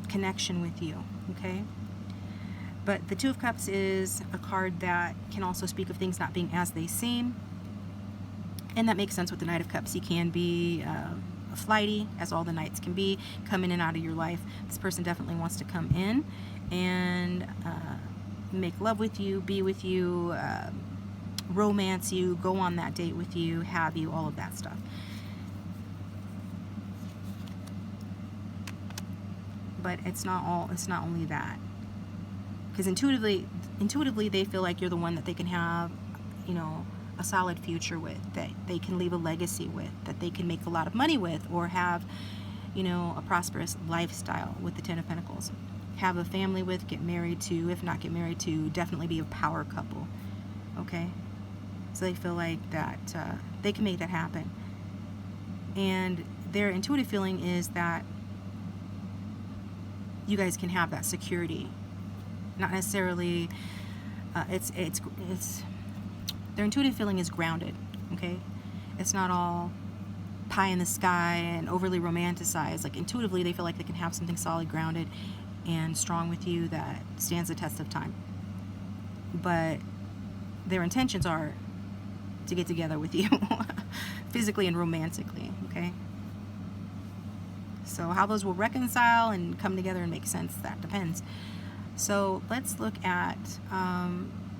connection with you, okay? But the Two of Cups is a card that can also speak of things not being as they seem. And that makes sense with the Knight of Cups. He can be flighty, as all the knights can be, come in and out of your life. This person definitely wants to come in and make love with you, be with you, romance you, go on that date with you, have you, all of that stuff. But it's not only that. Because intuitively they feel like you're the one that they can have, you know, a solid future with, that they can leave a legacy with, that they can make a lot of money with, or have, you know, a prosperous lifestyle with the Ten of Pentacles. Have a family with, get married to, if not get married to, definitely be a power couple, okay? So they feel like that they can make that happen. And their intuitive feeling is that you guys can have that security. Not necessarily, it's their intuitive feeling is grounded, okay? It's not all pie in the sky and overly romanticized. Like, intuitively, they feel like they can have something solid, grounded, and strong with you that stands the test of time. But their intentions are to get together with you, physically and romantically, okay? So how those will reconcile and come together and make sense, that depends. So let's look at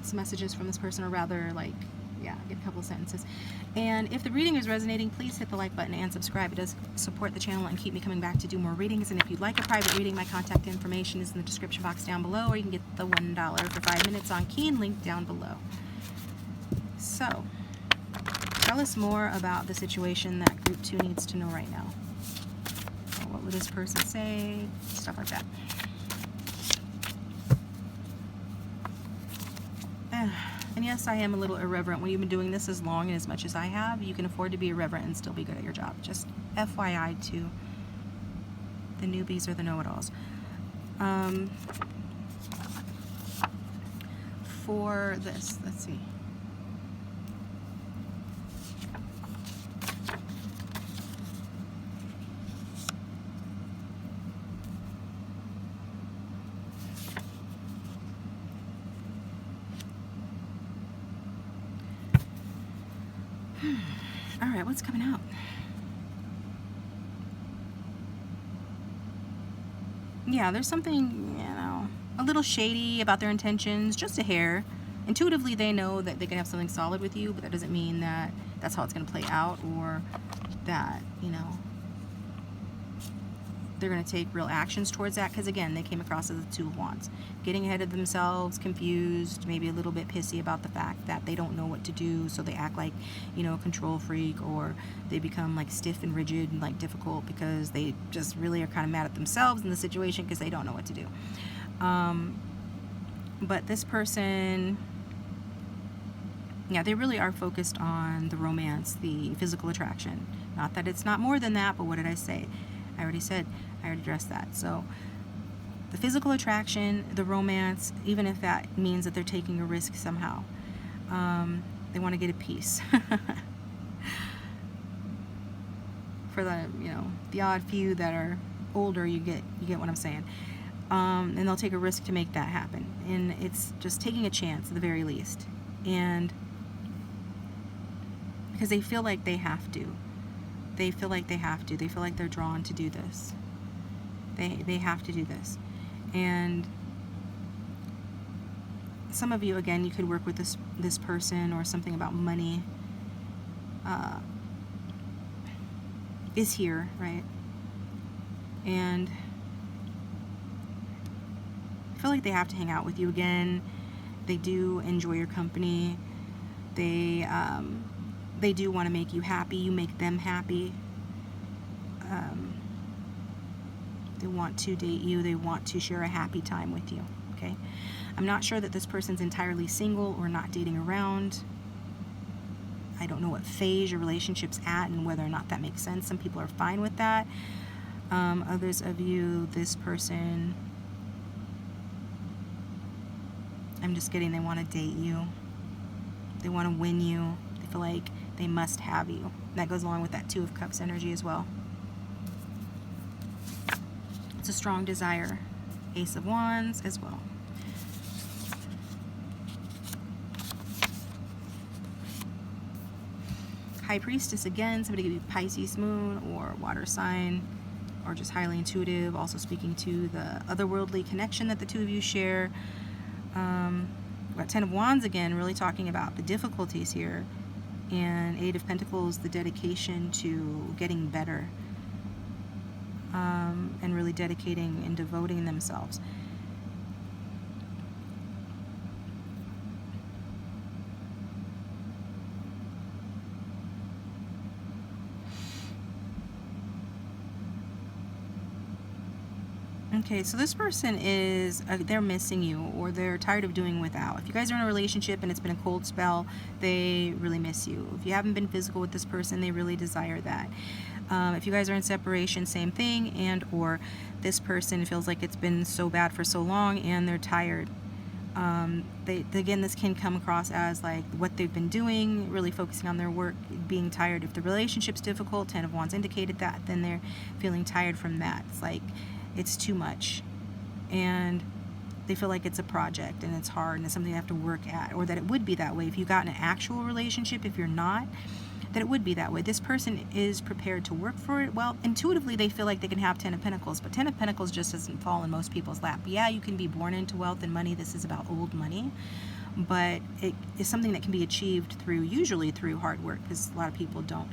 some messages from this person, or rather, like, yeah, get a couple of sentences. And if the reading is resonating, please hit the like button and subscribe. It does support the channel and keep me coming back to do more readings. And if you'd like a private reading, my contact information is in the description box down below, or you can get the $1 for 5 minutes on Keen, link down below. So, tell us more about the situation that Group 2 needs to know right now. What would this person say? Stuff like that. And yes, I am a little irreverent. When you've been doing this as long and as much as I have, you can afford to be irreverent and still be good at your job. Just FYI to the newbies or the know-it-alls. For this, let's see. All right, what's coming out? Yeah, there's something, you know, a little shady about their intentions, just a hair. Intuitively, they know that they can have something solid with you, but that doesn't mean that that's how it's going to play out, or that, you know, they're going to take real actions towards that. Because again, they came across as the Two of Wands, getting ahead of themselves, confused, maybe a little bit pissy about the fact that they don't know what to do, so they act like, you know, a control freak, or they become like stiff and rigid and like difficult because they just really are kind of mad at themselves in the situation because they don't know what to do. But this person, yeah, they really are focused on the romance, the physical attraction. Not that it's not more than that, but what did I say? I already addressed that. So the physical attraction, the romance, even if that means that they're taking a risk somehow, they want to get a piece. For the, you know, the odd few that are older, you get what I'm saying. And they'll take a risk to make that happen. And it's just taking a chance at the very least. And because they feel like they have to. They feel like they have to. They feel like they're drawn to do this. They have to do this. And some of you, again, you could work with this person, or something about money is here, right? And I feel like they have to hang out with you again. They do enjoy your company. They do want to make you happy. You make them happy. They want to date you. They want to share a happy time with you. Okay? I'm not sure that this person's entirely single or not dating around. I don't know what phase your relationship's at and whether or not that makes sense. Some people are fine with that. Others of you, this person, I'm just getting they want to date you. They want to win you. They feel like they must have you. And that goes along with that Two of Cups energy as well. It's a strong desire. Ace of Wands as well. High Priestess again, somebody could be Pisces moon or water sign or just highly intuitive, also speaking to the otherworldly connection that the two of you share. Got Ten of Wands again, really talking about the difficulties here, and Eight of Pentacles, the dedication to getting better, and really dedicating and devoting themselves. Okay, so this person is, they're missing you, or they're tired of doing without. If you guys are in a relationship and it's been a cold spell, they really miss you. If you haven't been physical with this person, they really desire that. If you guys are in separation, same thing, and or this person feels like it's been so bad for so long and they're tired. Again, this can come across as like what they've been doing, really focusing on their work, being tired. If the relationship's difficult, Ten of Wands indicated that, then they're feeling tired from that. It's like, it's too much, and they feel like it's a project and it's hard and it's something they have to work at, or that it would be that way if you got in an actual relationship. If you're not, that it would be that way. This person is prepared to work for it. Well, intuitively they feel like they can have Ten of Pentacles, but Ten of Pentacles just doesn't fall in most people's lap. Yeah, you can be born into wealth and money. This is about old money, but it is something that can be achieved usually through hard work, because a lot of people don't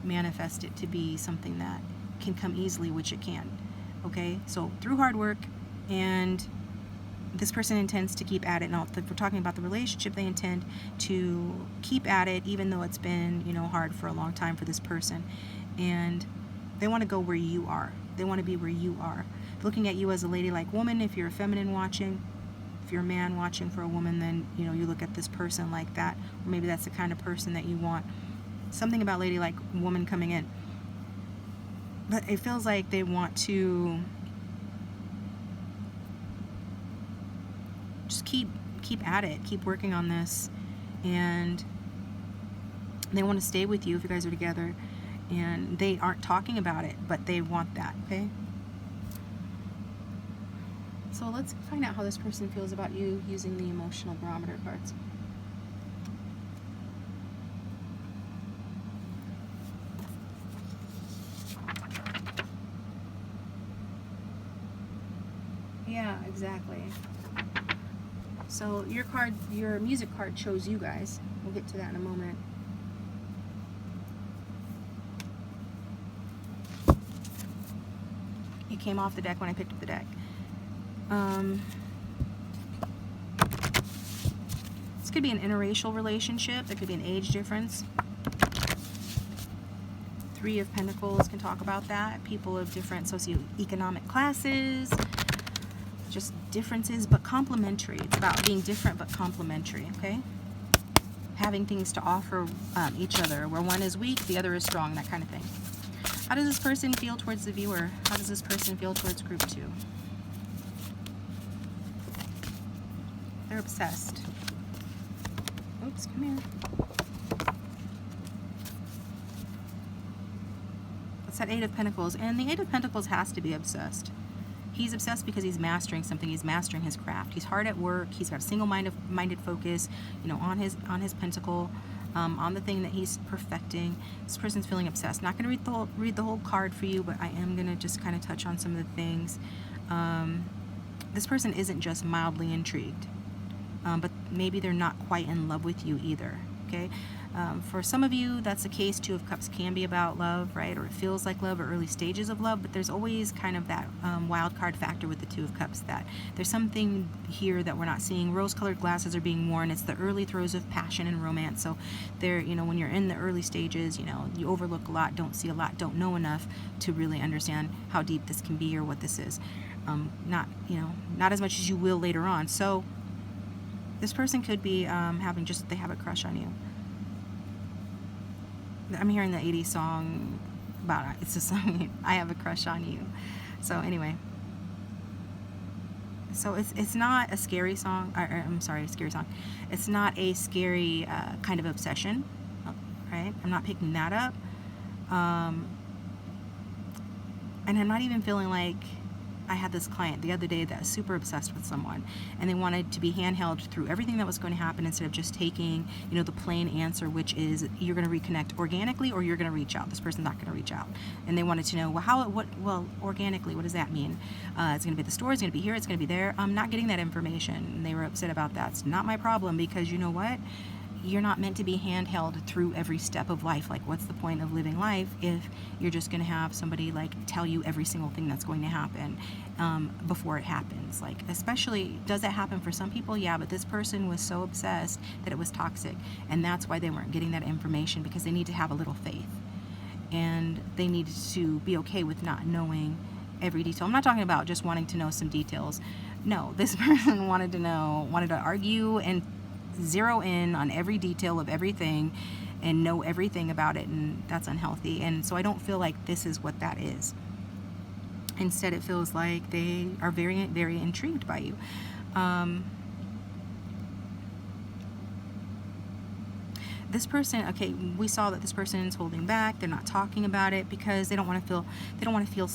manifest it to be something that can come easily, which it can. Okay, so through hard work, and this person intends to keep at it. Now, if we're talking about the relationship, they intend to keep at it, even though it's been, hard for a long time for this person. And they want to go where you are. They want to be where you are. Looking at you as a ladylike woman, if you're a feminine watching. If you're a man watching for a woman, then, you look at this person like that. Or maybe that's the kind of person that you want. Something about ladylike woman coming in. But it feels like they want to just keep at it, keep working on this, and they want to stay with you if you guys are together, and they aren't talking about it, but they want that. Okay, so let's find out how this person feels about you using the emotional barometer cards. Yeah, exactly. So your music card chose you guys. We'll get to that in a moment. It came off the deck when I picked up the deck. This could be an interracial relationship. There could be an age difference. Three of Pentacles can talk about that. People of different socioeconomic classes. Just differences, but complementary. It's about being different but complementary, okay? Having things to offer each other, where one is weak, the other is strong, that kind of thing. How does this person feel towards the viewer? How does this person feel towards group 2? They're obsessed. Oops, come here. That's that Eight of Pentacles, and the Eight of Pentacles has to be obsessed. He's obsessed because he's mastering something. He's mastering his craft. He's hard at work. He's got a single-minded focus, on his pentacle, on the thing that he's perfecting. This person's feeling obsessed. Not going to read the whole card for you, but I am going to just kind of touch on some of the things. This person isn't just mildly intrigued, but maybe they're not quite in love with you either. Okay, For some of you, that's the case. Two of Cups can be about love, right? Or it feels like love, or early stages of love, but there's always kind of that wild card factor with the Two of Cups, that there's something here that we're not seeing. Rose-colored glasses are being worn. It's the early throes of passion and romance. So there, when you're in the early stages, you overlook a lot, don't see a lot, don't know enough to really understand how deep this can be or what this is. Not as much as you will later on. So this person could be they have a crush on you. I'm hearing the 80s song about it. It's a song, I have a crush on you. So anyway, so it's not a scary song. I'm sorry, a scary song. It's not a scary kind of obsession, right? I'm not picking that up. And I'm not even feeling like, I had this client the other day that was super obsessed with someone, and they wanted to be handheld through everything that was going to happen instead of just taking, the plain answer, which is you're going to reconnect organically or you're going to reach out. This person's not going to reach out. And they wanted to know, organically, what does that mean? It's going to be at the store, it's going to be here, it's going to be there. I'm not getting that information. And they were upset about that. It's not my problem, because you know what? You're not meant to be handheld through every step of life. Like, what's the point of living life if you're just going to have somebody tell you every single thing that's going to happen before it happens? Like, especially, does that happen for some people? Yeah, but this person was so obsessed that it was toxic, and that's why they weren't getting that information, because they need to have a little faith, and they needed to be okay with not knowing every detail. I'm not talking about just wanting to know some details. No, this person wanted to argue and zero in on every detail of everything and know everything about it, and that's unhealthy. And so I don't feel like this is what that is. Instead, it feels like they are very, very intrigued by you. This person, okay, we saw that this person is holding back. They're not talking about it because they don't want to feel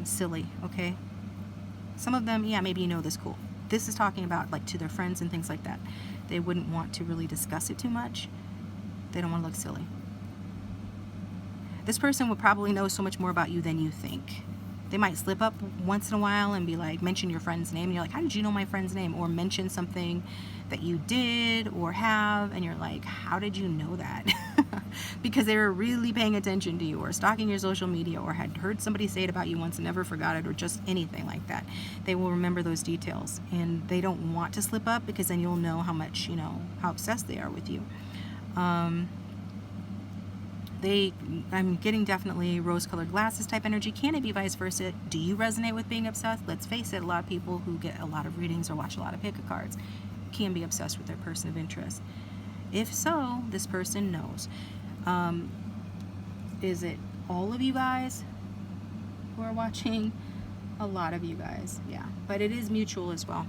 silly. Okay, some of them, yeah, maybe this, cool. This is talking about to their friends and things like that. They wouldn't want to really discuss it too much. They don't want to look silly. This person would probably know so much more about you than you think. They might slip up once in a while and be like, mention your friend's name, and you're like, how did you know my friend's name? Or mention something that you did or have, and you're like, how did you know that? Because they were really paying attention to you, or stalking your social media, or had heard somebody say it about you once and never forgot it, or just anything like that. They will remember those details, and they don't want to slip up, because then you'll know how much, how obsessed they are with you. I'm getting definitely rose-colored glasses type energy. Can it be vice versa? Do you resonate with being obsessed? Let's face it, a lot of people who get a lot of readings or watch a lot of pick-a cards can be obsessed with their person of interest. If so, this person knows. Is it all of you guys who are watching? A lot of you guys, yeah. But it is mutual as well.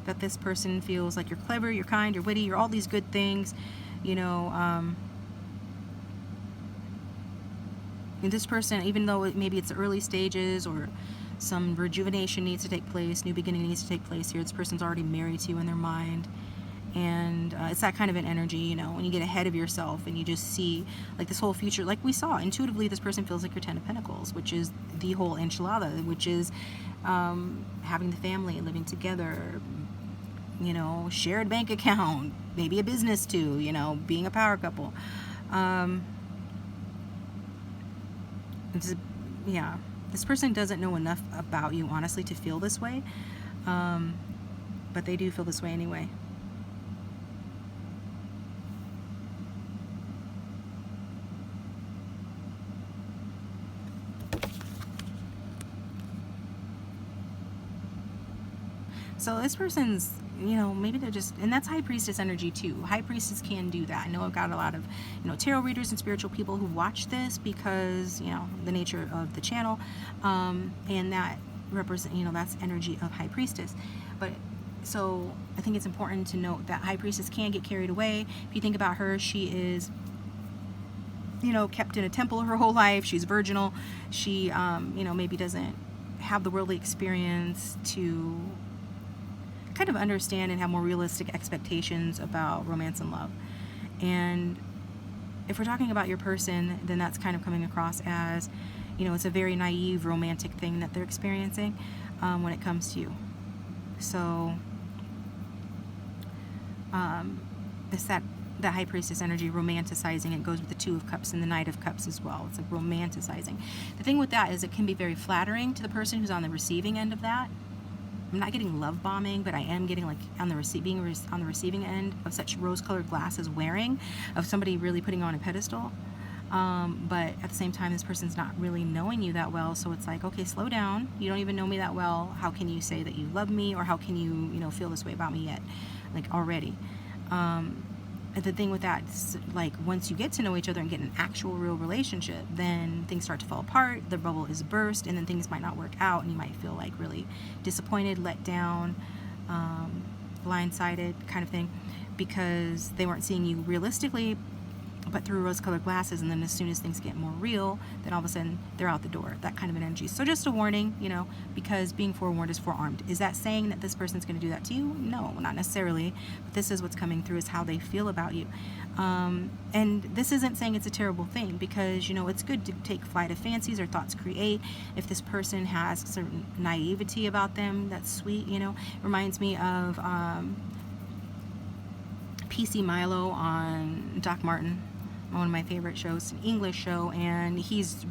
That this person feels like you're clever, you're kind, you're witty, you're all these good things, and this person, even though maybe it's the early stages or some rejuvenation needs to take place, new beginning needs to take place here, this person's already married to you in their mind. And it's that kind of an energy, when you get ahead of yourself and you just see this whole future, like we saw intuitively. This person feels like your 10 of Pentacles, which is the whole enchilada, which is having the family, living together, shared bank account, maybe a business too, being a power couple. This person doesn't know enough about you, honestly, to feel this way, but they do feel this way anyway. So this person's, maybe they're just, and that's High Priestess energy too. High Priestess can do that. I know I've got a lot of, tarot readers and spiritual people who watch this because, the nature of the channel, and that represent, that's energy of High Priestess. But so I think it's important to note that High Priestess can get carried away. If you think about her, she is, kept in a temple her whole life. She's virginal. She, maybe doesn't have the worldly experience to kind of understand and have more realistic expectations about romance and love. And if we're talking about your person, then that's kind of coming across as, it's a very naive romantic thing that they're experiencing when it comes to you. So it's that the High Priestess energy, romanticizing. It goes with the Two of Cups and the Knight of Cups as well. It's like romanticizing. The thing with that is it can be very flattering to the person who's on the receiving end of that. I'm not getting love bombing, but I am getting like on the receiving end of such rose-colored glasses wearing, of somebody really putting on a pedestal. But at the same time, this person's not really knowing you that well, so it's like, okay, slow down. You don't even know me that well. How can you say that you love me, or how can you, you know, feel this way about me yet, like already? The thing with that is, like, once you get to know each other and get an actual real relationship, then things start to fall apart, the bubble is burst, and then things might not work out, and you might feel like really disappointed, let down, blindsided kind of thing, because they weren't seeing you realistically, but through rose-colored glasses. And then as soon as things get more real, then all of a sudden they're out the door, that kind of an energy. So just a warning, you know, because being forewarned is forearmed. Is that saying that this person's going to do that to you? No, not necessarily, but this is what's coming through, is how they feel about you. And this isn't saying it's a terrible thing, because, you know, it's good to take flight of fancies or thoughts create. If this person has certain naivety about them, that's sweet, you know. Reminds me of PC Milo on Doc Martin, one of my favorite shows, an English show, and he's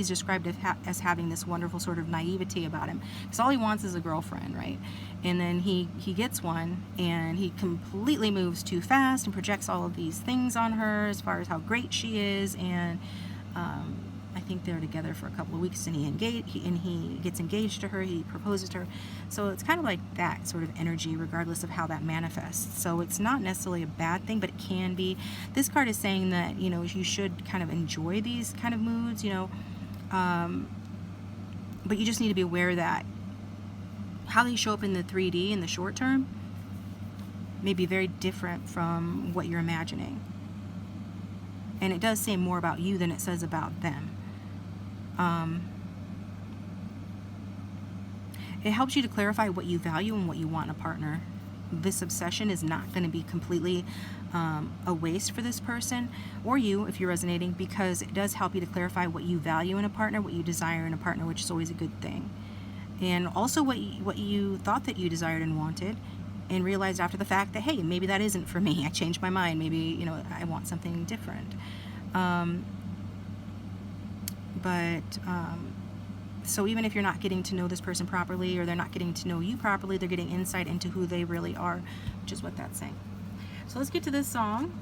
described as having this wonderful sort of naivety about him, because all he wants is a girlfriend, right? And then he gets one, and he completely moves too fast and projects all of these things on her as far as how great she is, and I think they're together for a couple of weeks, and he gets engaged to her, he proposes to her. So it's kind of like that sort of energy, regardless of how that manifests. So it's not necessarily a bad thing, but it can be. This card is saying that, you know, you should kind of enjoy these kind of moods, you know, but you just need to be aware that how they show up in the 3D in the short term may be very different from what you're imagining. And it does say more about you than it says about them. It helps you to clarify what you value and what you want in a partner. This obsession is not going to be completely a waste for this person, or you if you're resonating, because it does help you to clarify what you value in a partner, what you desire in a partner, which is always a good thing. And also what you thought that you desired and wanted, and realized after the fact that, hey, maybe that isn't for me. I changed my mind. Maybe, you know, I want something different. So even if you're not getting to know this person properly, or they're not getting to know you properly, they're getting insight into who they really are, which is what that's saying. So let's get to this song.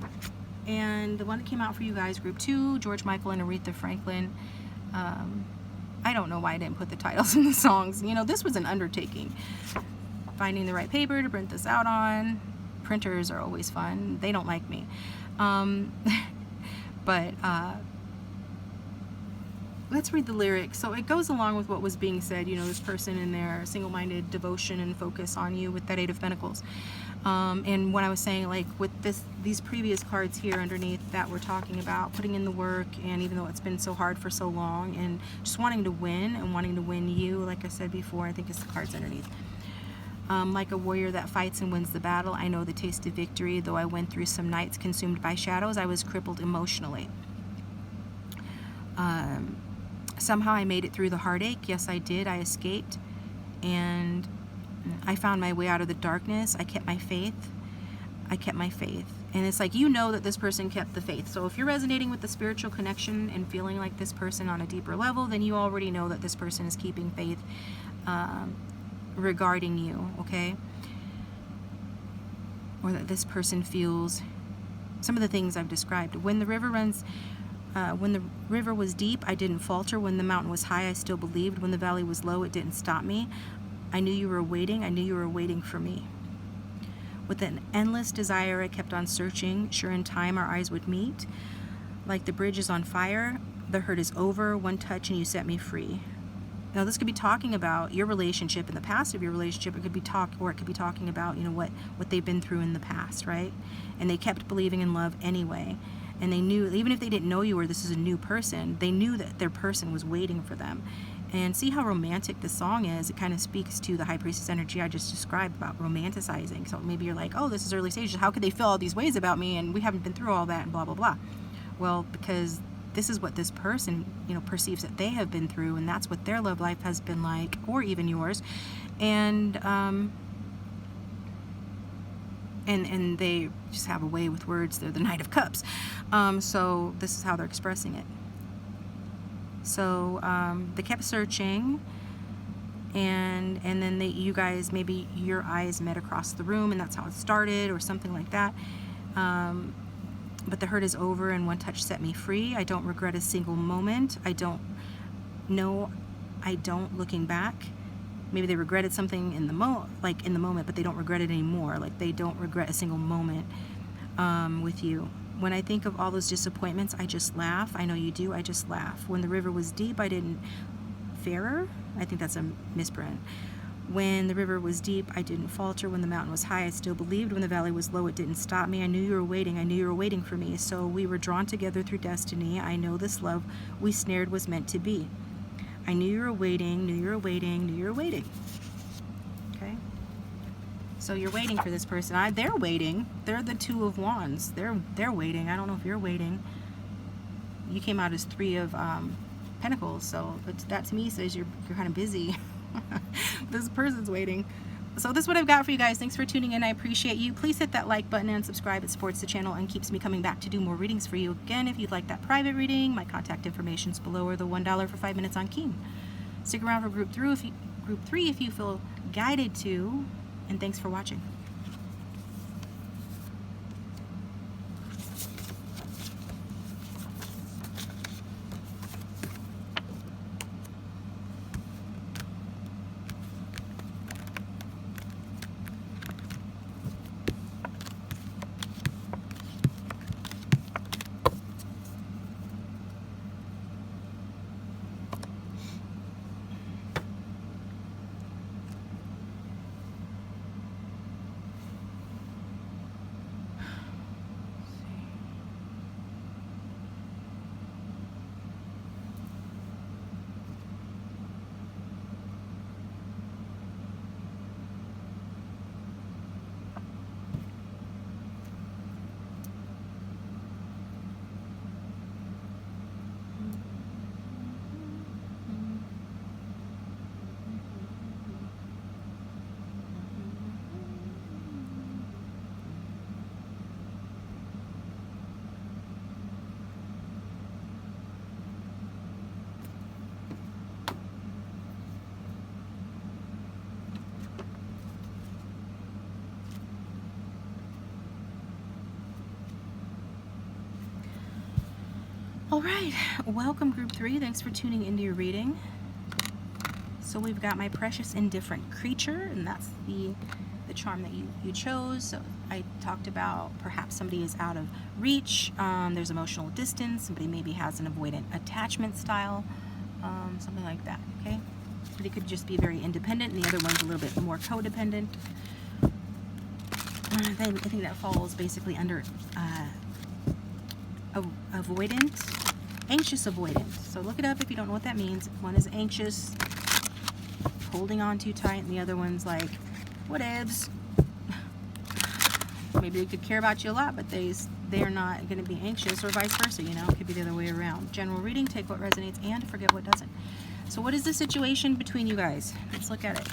And the one that came out for you guys, Group 2, George Michael and Aretha Franklin. I don't know why I didn't put the titles in the songs. You know, this was an undertaking. Finding the right paper to print this out on. Printers are always fun. They don't like me. Let's read the lyrics. So it goes along with what was being said, you know, this person in their single-minded devotion and focus on you with that Eight of Pentacles. And when I was saying, like, with these previous cards here underneath that we're talking about, putting in the work, and even though it's been so hard for so long, and just wanting to win, and wanting to win you, like I said before, I think it's the cards underneath. Like a warrior that fights and wins the battle, I know the taste of victory. Though I went through some nights consumed by shadows, I was crippled emotionally. Somehow I made it through the heartache. Yes, I did. I escaped. And I found my way out of the darkness. I kept my faith. I kept my faith. And it's like, you know that this person kept the faith. So if you're resonating with the spiritual connection and feeling like this person on a deeper level, then you already know that this person is keeping faith regarding you, okay? Or that this person feels some of the things I've described. When the river was deep, I didn't falter. When the mountain was high, I still believed. When the valley was low, it didn't stop me. I knew you were waiting. I knew you were waiting for me. With an endless desire, I kept on searching. Sure, in time, our eyes would meet. Like the bridge is on fire, the hurt is over. One touch and you set me free. Now, this could be talking about your relationship in the past of your relationship. It could be talking about, you know, what they've been through in the past, right? And they kept believing in love anyway. And they knew, even if they didn't know you or this is a new person, they knew that their person was waiting for them. And see how romantic this song is. It kind of speaks to the High Priestess energy I just described about romanticizing. So maybe you're like, oh, this is early stages. How could they feel all these ways about me and we haven't been through all that and blah, blah, blah. Well, because this is what this person, you know, perceives that they have been through, and that's what their love life has been like, or even yours. And And they just have a way with words. They're the Knight of Cups. So this is how they're expressing it. So they kept searching, and then you guys, maybe your eyes met across the room, and that's how it started, or something like that. But the hurt is over, and one touch set me free. I don't regret a single moment. I don't looking back. Maybe they regretted something in the moment, but they don't regret it anymore. Like, they don't regret a single moment with you. When I think of all those disappointments, I just laugh. I know you do. I just laugh. When the river was deep, I didn't. Fairer? I think that's a misprint. When the river was deep, I didn't falter. When the mountain was high, I still believed. When the valley was low, it didn't stop me. I knew you were waiting. I knew you were waiting for me. So we were drawn together through destiny. I know this love we snared was meant to be. I knew you were waiting, knew you were waiting, knew you were waiting. Okay? So you're waiting for this person. They're waiting. They're the Two of Wands. They're waiting. I don't know if you're waiting. You came out as Three of Pentacles, so that to me says you're kind of busy. This person's waiting. So this is what I've got for you guys. Thanks for tuning in. I appreciate you. Please hit that like button and subscribe. It supports the channel and keeps me coming back to do more readings for you. Again, if you'd like that private reading, my contact information is below, or the $1 for 5 minutes on Keen. Stick around for group 3 if you feel guided to, and thanks for watching. All right, welcome group 3. Thanks for tuning into your reading. So we've got my precious indifferent creature, and that's the charm that you chose. So I talked about perhaps somebody is out of reach. There's emotional distance. Somebody maybe has an avoidant attachment style, something like that. Okay, but it could just be very independent, and the other one's a little bit more codependent. I think that falls basically under avoidant, anxious avoidant. So look it up if you don't know what that means. One is anxious, holding on too tight, and the other one's like, whatevs. Maybe they could care about you a lot, but they are not going to be anxious, or vice versa. You know, it could be the other way around. General reading, take what resonates and forget what doesn't. So what is the situation between you guys? Let's look at it.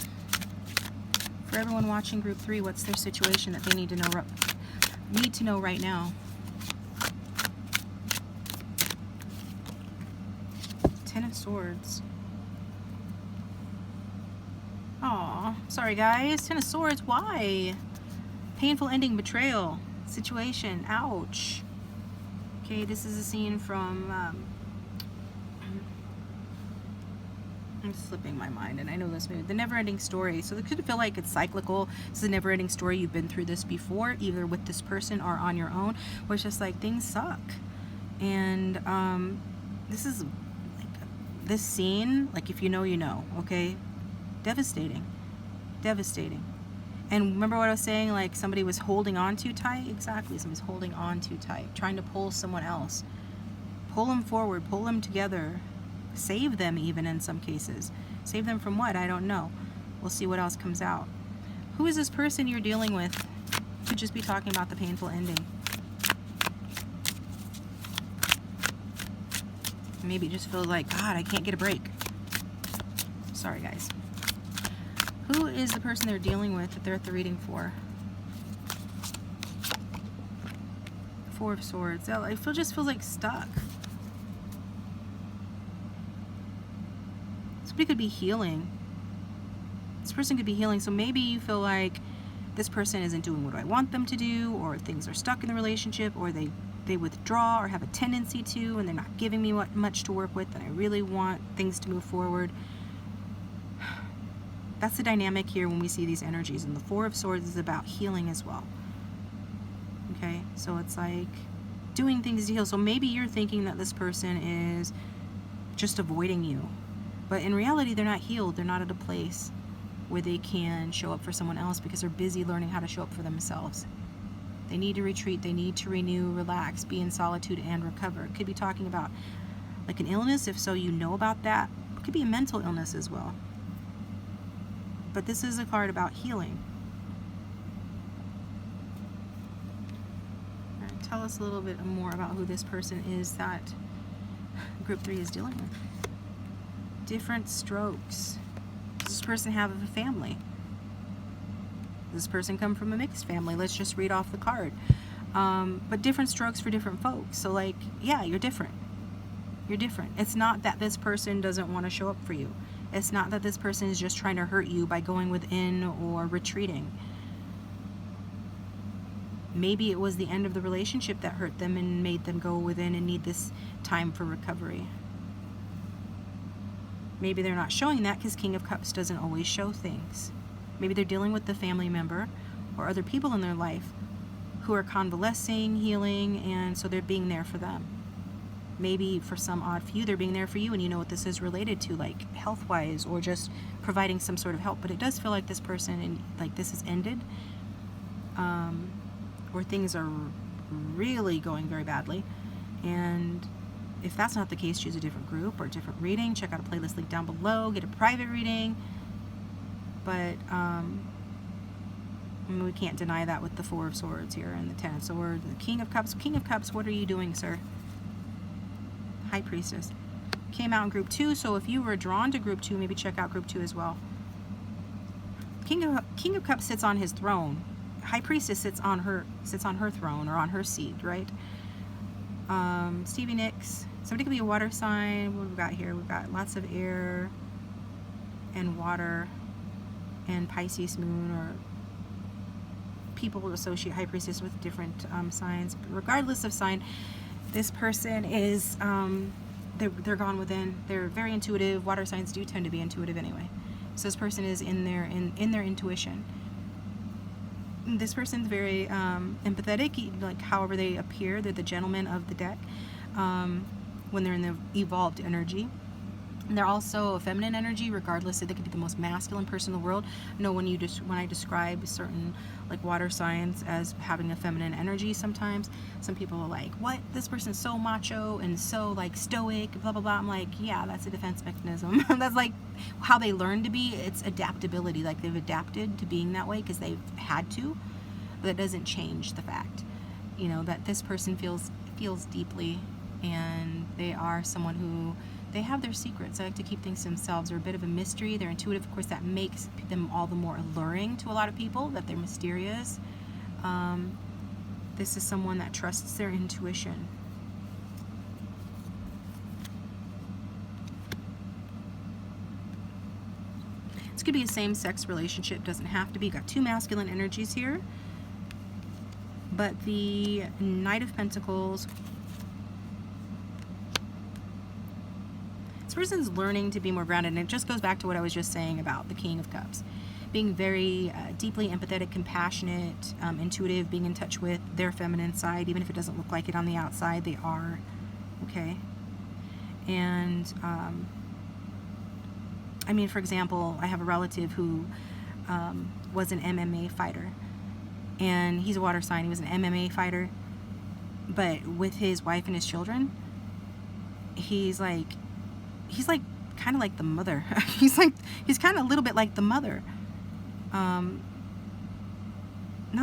For everyone watching group 3, what's their situation that they need to know right now? Ten of Swords. Aw, sorry guys. Ten of Swords, why? Painful ending, betrayal, situation, ouch. Okay, this is a scene from, I'm slipping my mind, and I know this movie, The Never-Ending Story. So it could feel like it's cyclical. This is a never-ending story. You've been through this before, either with this person or on your own, where it's just like things suck. And this is like this scene, like if you know, you know, okay? Devastating. Devastating. And remember what I was saying, like somebody was holding on too tight? Exactly, somebody's holding on too tight, trying to pull someone else. Pull them forward, pull them together. Save them even in some cases. Save them from what? I don't know. We'll see what else comes out. Who is this person you're dealing with? Could just be talking about the painful ending. Maybe it just feels like, God, I can't get a break. Sorry, guys. Who is the person they're dealing with that they're at the reading for? Four of Swords. It just feels like stuck. Somebody could be healing. This person could be healing. So maybe you feel like this person isn't doing what I want them to do, or things are stuck in the relationship, or they withdraw or have a tendency to, and they're not giving me much to work with, and I really want things to move forward. That's the dynamic here when we see these energies. And the Four of Swords is about healing as well. Okay, so it's like doing things to heal. So maybe you're thinking that this person is just avoiding you. But in reality, they're not healed. They're not at a place where they can show up for someone else because they're busy learning how to show up for themselves. They need to retreat. They need to renew, relax, be in solitude, and recover. It could be talking about like an illness. If so, you know about that. It could be a mental illness as well. But this is a card about healing. All right, tell us a little bit more about who this person is that group 3 is dealing with. Different strokes. Does this person have a family? Does this person come from a mixed family? Let's just read off the card. But different strokes for different folks. So like, yeah, you're different. You're different. It's not that this person doesn't want to show up for you. It's not that this person is just trying to hurt you by going within or retreating. Maybe it was the end of the relationship that hurt them and made them go within and need this time for recovery. Maybe they're not showing that because King of Cups doesn't always show things. Maybe they're dealing with the family member or other people in their life who are convalescing, healing, and so they're being there for them. Maybe for some odd few, they're being there for you, and you know what this is related to, like health-wise or just providing some sort of help. But it does feel like this person, and like this has ended, or things are really going very badly. And if that's not the case, choose a different group or a different reading. Check out a playlist link down below. Get a private reading. But we can't deny that with the Four of Swords here and the Ten of Swords, the King of Cups. King of Cups, what are you doing, sir? High Priestess. Came out in group 2, so if you were drawn to group 2, maybe check out group 2 as well. King of Cups sits on his throne. High Priestess sits on her throne or on her seat, right? Stevie Nicks. Somebody could be a water sign. What have we got here? We've got lots of air and water and Pisces moon, or people who associate High Priestess with different signs. But regardless of sign, this person is they're gone within. They're very intuitive. Water signs do tend to be intuitive anyway. So this person is in their intuition. This person's very empathetic, like however they appear. They're the gentleman of the deck when they're in the evolved energy. And they're also a feminine energy, regardless. They could be the most masculine person in the world. No, when I describe certain like water signs as having a feminine energy, sometimes some people are like, "What? This person's so macho and so like stoic, blah blah blah." I'm like, yeah, that's a defense mechanism. That's like how they learn to be. It's adaptability. Like they've adapted to being that way because they've had to. But that doesn't change the fact, you know, that this person feels deeply, and they are someone who. They have their secrets. They like to keep things to themselves. They're a bit of a mystery. They're intuitive. Of course, that makes them all the more alluring to a lot of people, that they're mysterious. This is someone that trusts their intuition. This could be a same-sex relationship. Doesn't have to be. Got two masculine energies here. But the Knight of Pentacles... person's learning to be more grounded, and it just goes back to what I was just saying about the King of Cups. Being very deeply empathetic, compassionate, intuitive, being in touch with their feminine side, even if it doesn't look like it on the outside, they are, okay? And, I mean, for example, I have a relative who was an MMA fighter, and he's a water sign. He was an MMA fighter, but with his wife and his children, he's like kind of like the mother. he's kind of a little bit like the mother. Not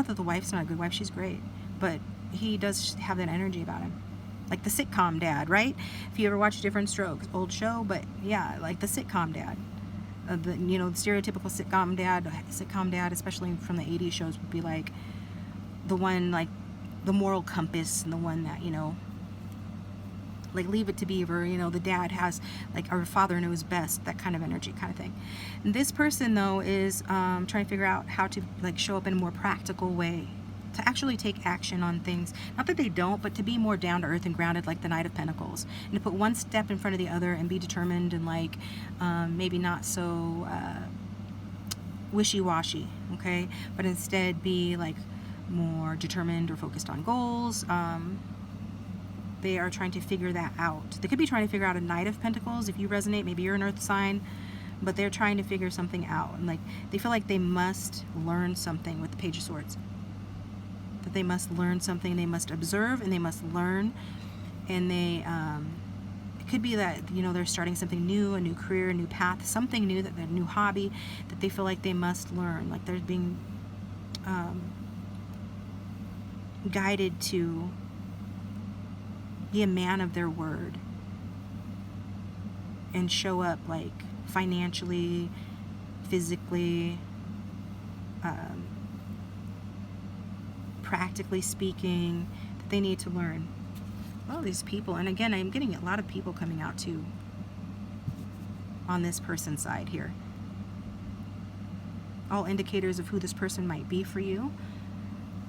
that the wife's not a good wife, she's great, but he does have that energy about him, like the sitcom dad, right? If you ever watch Different Strokes, old show, but yeah, like the sitcom dad, the stereotypical sitcom dad, especially from the 80s shows, would be like the one like the moral compass and the one that, you know, like Leave It to Beaver, you know, the dad has, like, our father knows best, that kind of energy kind of thing. And this person, though, is trying to figure out how to, like, show up in a more practical way, to actually take action on things. Not that they don't, but to be more down to earth and grounded, like the Knight of Pentacles, and to put one step in front of the other and be determined and, like, maybe not so wishy-washy, okay, but instead be, like, more determined or focused on goals. They are trying to figure that out. They could be trying to figure out a Knight of Pentacles. If you resonate, maybe you're an earth sign, but they're trying to figure something out, and, like, they feel like they must learn something with the Page of Swords. That they must learn something, they must observe, and they must learn, and they it could be that, you know, they're starting something new, a new career, a new path, something new, that their new hobby that they feel like they must learn, like they're being guided to be a man of their word and show up, like, financially, physically, practically speaking, that they need to learn. All these people, and again, I'm getting a lot of people coming out too on this person's side here. All indicators of who this person might be for you.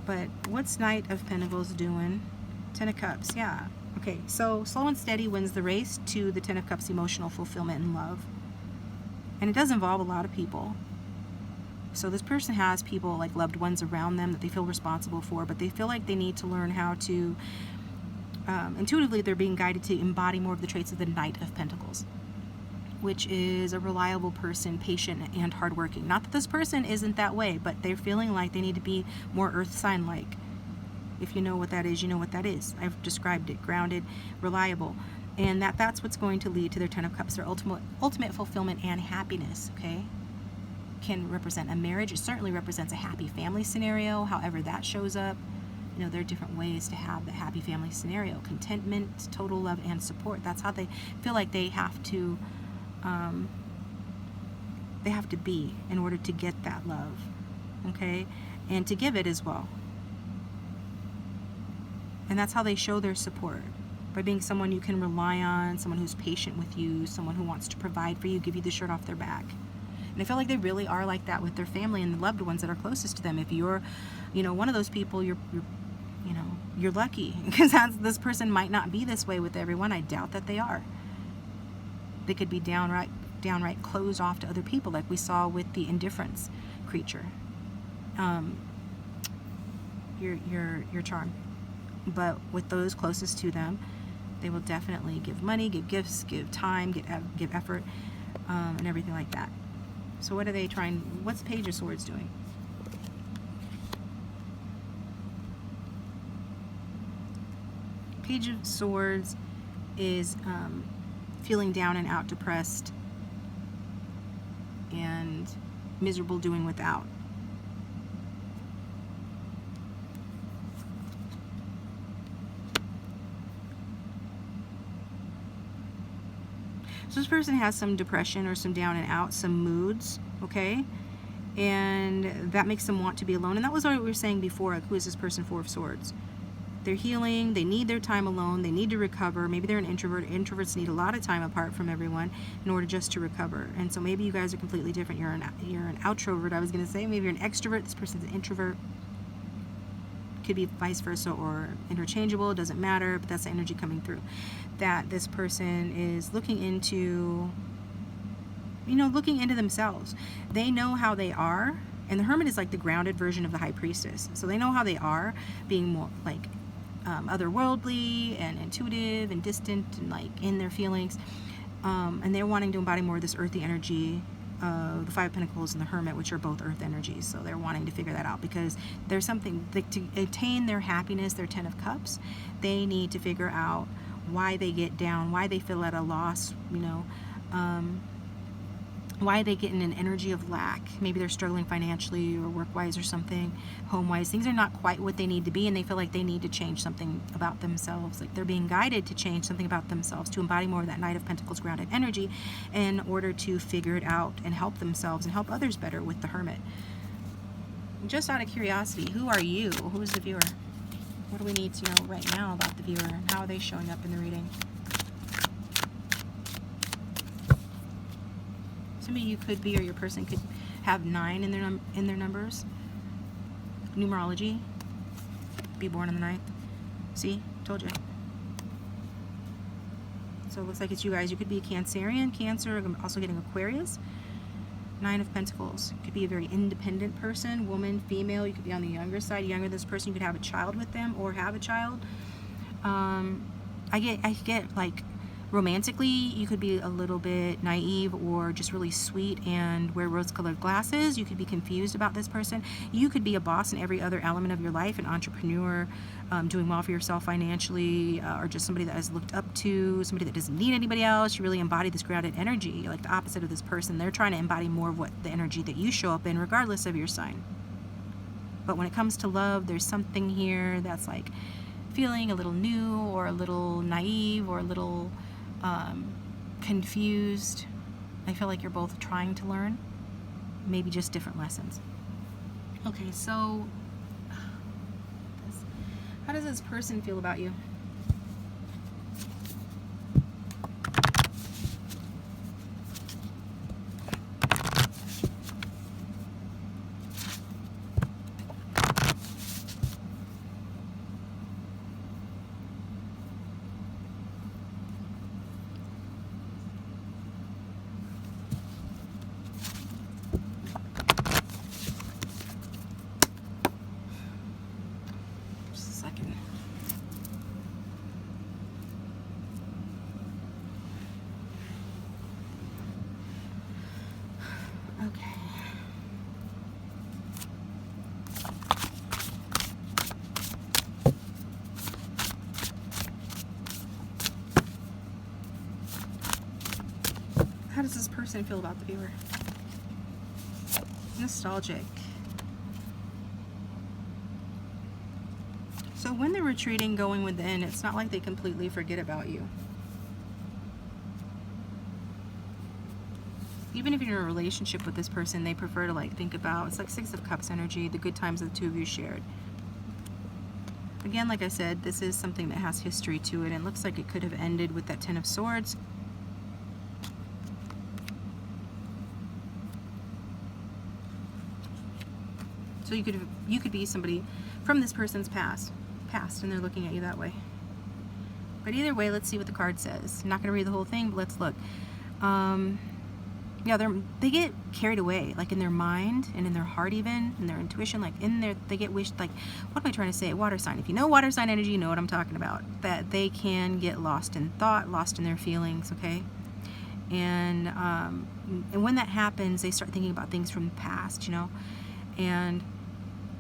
But what's Knight of Pentacles doing? Ten of Cups, yeah. Okay, so slow and steady wins the race to the Ten of Cups emotional fulfillment and love. And it does involve a lot of people. So this person has people, like loved ones around them, that they feel responsible for, but they feel like they need to learn how to, intuitively they're being guided to embody more of the traits of the Knight of Pentacles, which is a reliable person, patient and hardworking. Not that this person isn't that way, but they're feeling like they need to be more earth sign-like. If you know what that is, you know what that is. I've described it: grounded, reliable. And that's what's going to lead to their Ten of Cups, their ultimate fulfillment and happiness, okay? Can represent a marriage. It certainly represents a happy family scenario, however that shows up. You know, there are different ways to have the happy family scenario. Contentment, total love, and support. That's how they feel like they have to be in order to get that love, okay? And to give it as well. And that's how they show their support, by being someone you can rely on, someone who's patient with you, someone who wants to provide for you, give you the shirt off their back. And I feel like they really are like that with their family and the loved ones that are closest to them. If you're, you know, one of those people, you're lucky, because this person might not be this way with everyone. I doubt that they are. They could be downright closed off to other people, like we saw with the indifference creature. Your charm. But with those closest to them, they will definitely give money, give gifts, give time, give effort, and everything like that. So what are they trying? What's Page of Swords doing? Page of Swords is feeling down and out, depressed, and miserable, doing without. So this person has some depression or some down and out, some moods, okay? And that makes them want to be alone. And that was what we were saying before, like, who is this person? Four of Swords. They're healing, they need their time alone, they need to recover. Maybe they're an introvert. Introverts need a lot of time apart from everyone in order just to recover. And so maybe you guys are completely different. You're an outrovert, I was going to say. Maybe you're an extrovert, this person's an introvert. Could be vice versa or interchangeable, it doesn't matter, but that's the energy coming through. That this person is looking into, looking into themselves. They know how they are, and the Hermit is like the grounded version of the High Priestess. So they know how they are, being more like otherworldly and intuitive and distant and like in their feelings. And they're wanting to embody more of this earthy energy, the Five of Pentacles and the Hermit, which are both earth energies. So they're wanting to figure that out, because there's something, to attain their happiness, their Ten of Cups, they need to figure out why they get down, why they feel at a loss, why they get in an energy of lack. Maybe they're struggling financially or work-wise or something, home-wise. Things are not quite what they need to be, and they feel like they need to change something about themselves. Like they're being guided to change something about themselves, to embody more of that Knight of Pentacles grounded energy in order to figure it out and help themselves and help others better with the Hermit. Just out of curiosity, who are you? Who's the viewer? What do we need to know right now about the viewer? How are they showing up in the reading? Some of you could be, or your person could have 9 in their numbers. Numerology. Be born on the 9th. See? Told you. So it looks like it's you guys. You could be a Cancerian, Cancer. I'm also getting Aquarius. 9 of Pentacles. Could be a very independent person, woman, female. You could be on the younger side, younger than this person. You could have a child with them or have a child. I get like romantically, you could be a little bit naive or just really sweet and wear rose-colored glasses. You could be confused about this person. You could be a boss in every other element of your life, an entrepreneur, doing well for yourself financially, or just somebody that is looked up to, somebody that doesn't need anybody else. You really embody this grounded energy. You're like the opposite of this person. They're trying to embody more of what the energy that you show up in, regardless of your sign. But when it comes to love, there's something here that's like feeling a little new or a little naive or a little confused. I feel like you're both trying to learn, maybe just different lessons. Okay, so how does this person feel about you? How does this person feel about the viewer? Nostalgic. So when they're retreating, going within, it's not like they completely forget about you. Even if you're in a relationship with this person, they prefer to like think about, it's like 6 of Cups energy, the good times that the two of you shared. Again, like I said, this is something that has history to it, and it looks like it could have ended with that 10 of Swords. So you could be somebody from this person's past, and they're looking at you that way. But either way, let's see what the card says. I'm not going to read the whole thing, but let's look. Yeah, they get carried away, like in their mind and in their heart, even in their intuition, like in their, they get wished, like, what am I trying to say? Water sign. If you know water sign energy, you know what I'm talking about. That they can get lost in thought, lost in their feelings. Okay, and when that happens, they start thinking about things from the past, you know, and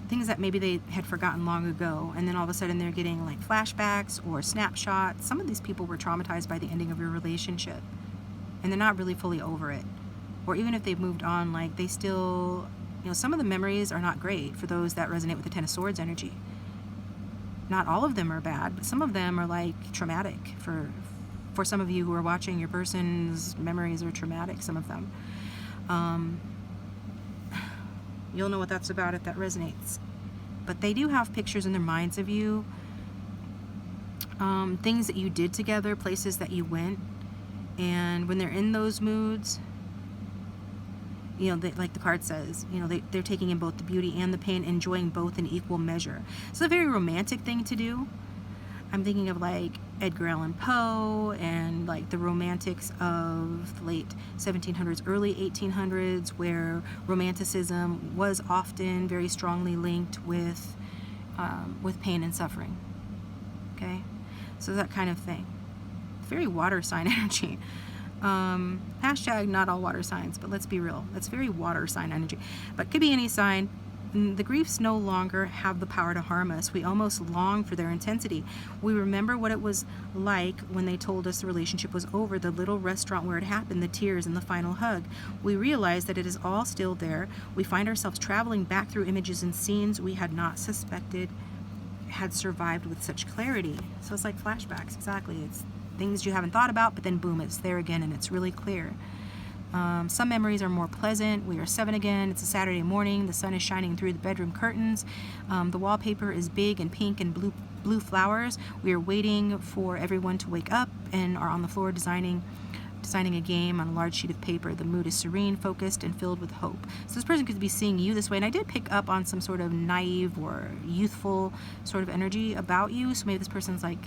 things that maybe they had forgotten long ago, and then all of a sudden they're getting like flashbacks or snapshots. Some of these people were traumatized by the ending of your relationship, and they're not really fully over it. Or even if they've moved on, like they still, you know, some of the memories are not great for those that resonate with the 10 of Swords energy. Not all of them are bad, but some of them are like traumatic. For some of you who are watching, your person's memories are traumatic, some of them. You'll know what that's about if that resonates. But they do have pictures in their minds of you, things that you did together, places that you went, and when they're in those moods, you know, like the card says, you know, they're taking in both the beauty and the pain, enjoying both in equal measure. It's a very romantic thing to do. I'm thinking of like Edgar Allan Poe and like the romantics of the late 1700s, early 1800s, where romanticism was often very strongly linked with pain and suffering. Okay, so that kind of thing. Very water sign energy. Hashtag not all water signs, but let's be real. That's very water sign energy. But could be any sign. The griefs no longer have the power to harm us. We almost long for their intensity. We remember what it was like when they told us the relationship was over, the little restaurant where it happened, the tears and the final hug. We realize that it is all still there. We find ourselves traveling back through images and scenes we had not suspected had survived with such clarity. So it's like flashbacks, exactly. It's things you haven't thought about, but then boom, it's there again, and it's really clear. Some memories are more pleasant. We are 7 again. It's a Saturday morning. The sun is shining through the bedroom curtains. The wallpaper is big and pink and blue blue flowers. We are waiting for everyone to wake up and are on the floor designing a game on a large sheet of paper. The mood is serene, focused, and filled with hope. So this person could be seeing you this way, and I did pick up on some sort of naive or youthful sort of energy about you. So maybe this person's like,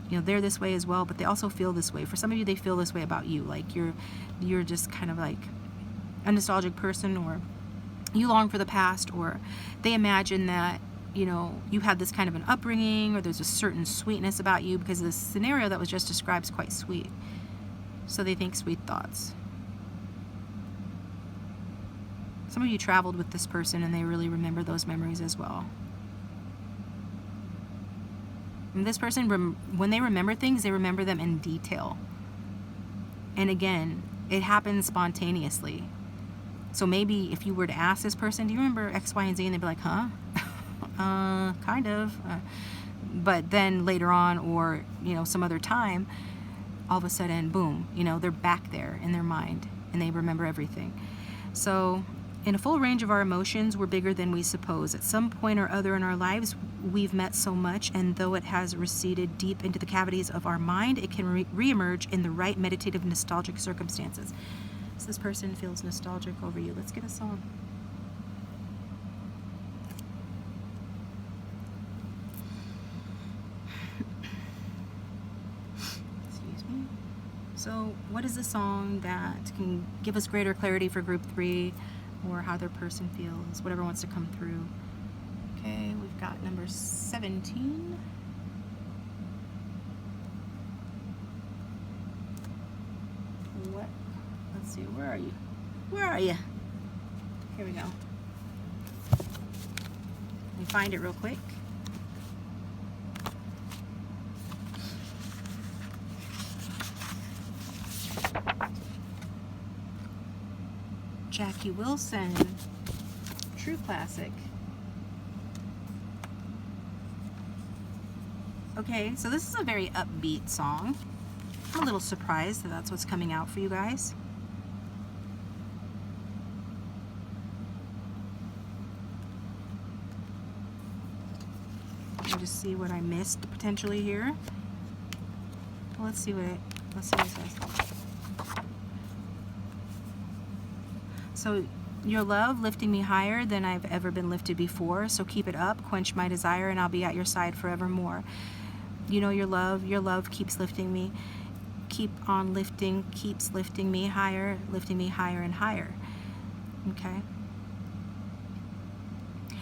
you know, they're this way as well, but they also feel this way. For some of you, they feel this way about you, like you're just kind of like a nostalgic person, or you long for the past, or they imagine that, you know, you had this kind of an upbringing, or there's a certain sweetness about you, because the scenario that was just described is quite sweet. So they think sweet thoughts. Some of you traveled with this person and they really remember those memories as well. And this person, when they remember things, they remember them in detail. And again, it happens spontaneously. So maybe if you were to ask this person, do you remember X, Y, and Z? And they'd be like, huh? Kind of. But then later on, or, you know, some other time, all of a sudden, boom, you know, they're back there in their mind and they remember everything. So in a full range of our emotions, we're bigger than we suppose. At some point or other in our lives, we've met so much, and though it has receded deep into the cavities of our mind, it can re-emerge in the right meditative, nostalgic circumstances. So this person feels nostalgic over you. Let's get a song. So what is a song that can give us greater clarity for group 3, or how their person feels, whatever wants to come through? Okay, we've got number 17. What? Let's see, where are you? Where are you? Here we go. Let me find it real quick. Jackie Wilson, true classic. Okay, so this is a very upbeat song. I'm a little surprised that that's what's coming out for you guys. Let me just see what I missed potentially here. Well, let's see what it says. So, your love lifting me higher than I've ever been lifted before. So keep it up, quench my desire, and I'll be at your side forevermore. You know, your love keeps lifting me. Keep on lifting, keeps lifting me higher and higher. Okay.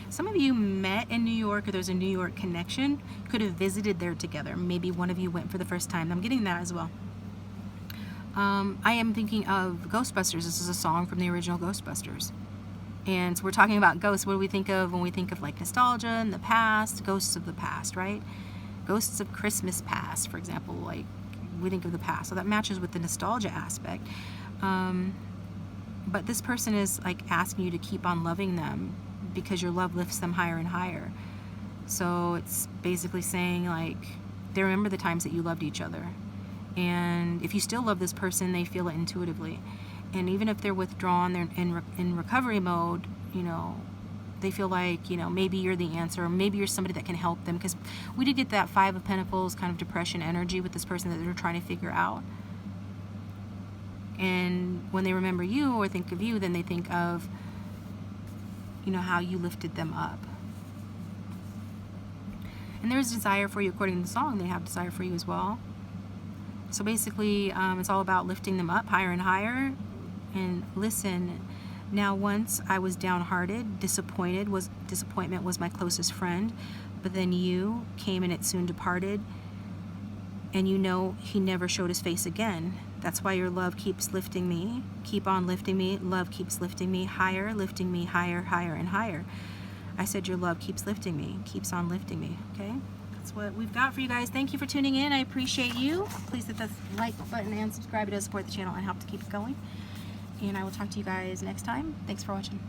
Some of you met in New York, or there's a New York connection. Could have visited there together. Maybe one of you went for the first time. I'm getting that as well. I am thinking of Ghostbusters. This is a song from the original Ghostbusters. And so we're talking about ghosts. What do we think of when we think of like nostalgia and the past? Ghosts of the past, right? Ghosts of Christmas past, for example, like we think of the past. So that matches with the nostalgia aspect. But this person is like asking you to keep on loving them because your love lifts them higher and higher. So it's basically saying like they remember the times that you loved each other. And if you still love this person, they feel it intuitively. And even if they're withdrawn, they're in recovery mode, you know, they feel like, you know, maybe you're the answer, or maybe you're somebody that can help them. Because we did get that 5 of Pentacles kind of depression energy with this person that they're trying to figure out. And when they remember you or think of you, then they think of, you know, how you lifted them up. And there's desire for you, according to the song, they have desire for you as well. So basically, it's all about lifting them up higher and higher. And listen, now once I was downhearted, disappointment was my closest friend, but then you came and it soon departed. And you know he never showed his face again. That's why your love keeps lifting me. Keep on lifting me. Love keeps lifting me higher, lifting me higher, higher, and higher. I said your love keeps lifting me, keeps on lifting me, okay? That's what we've got for you guys. Thank you for tuning in. I appreciate you. Please hit the like button and subscribe. It does support the channel and help to keep it going. And I will talk to you guys next time. Thanks for watching.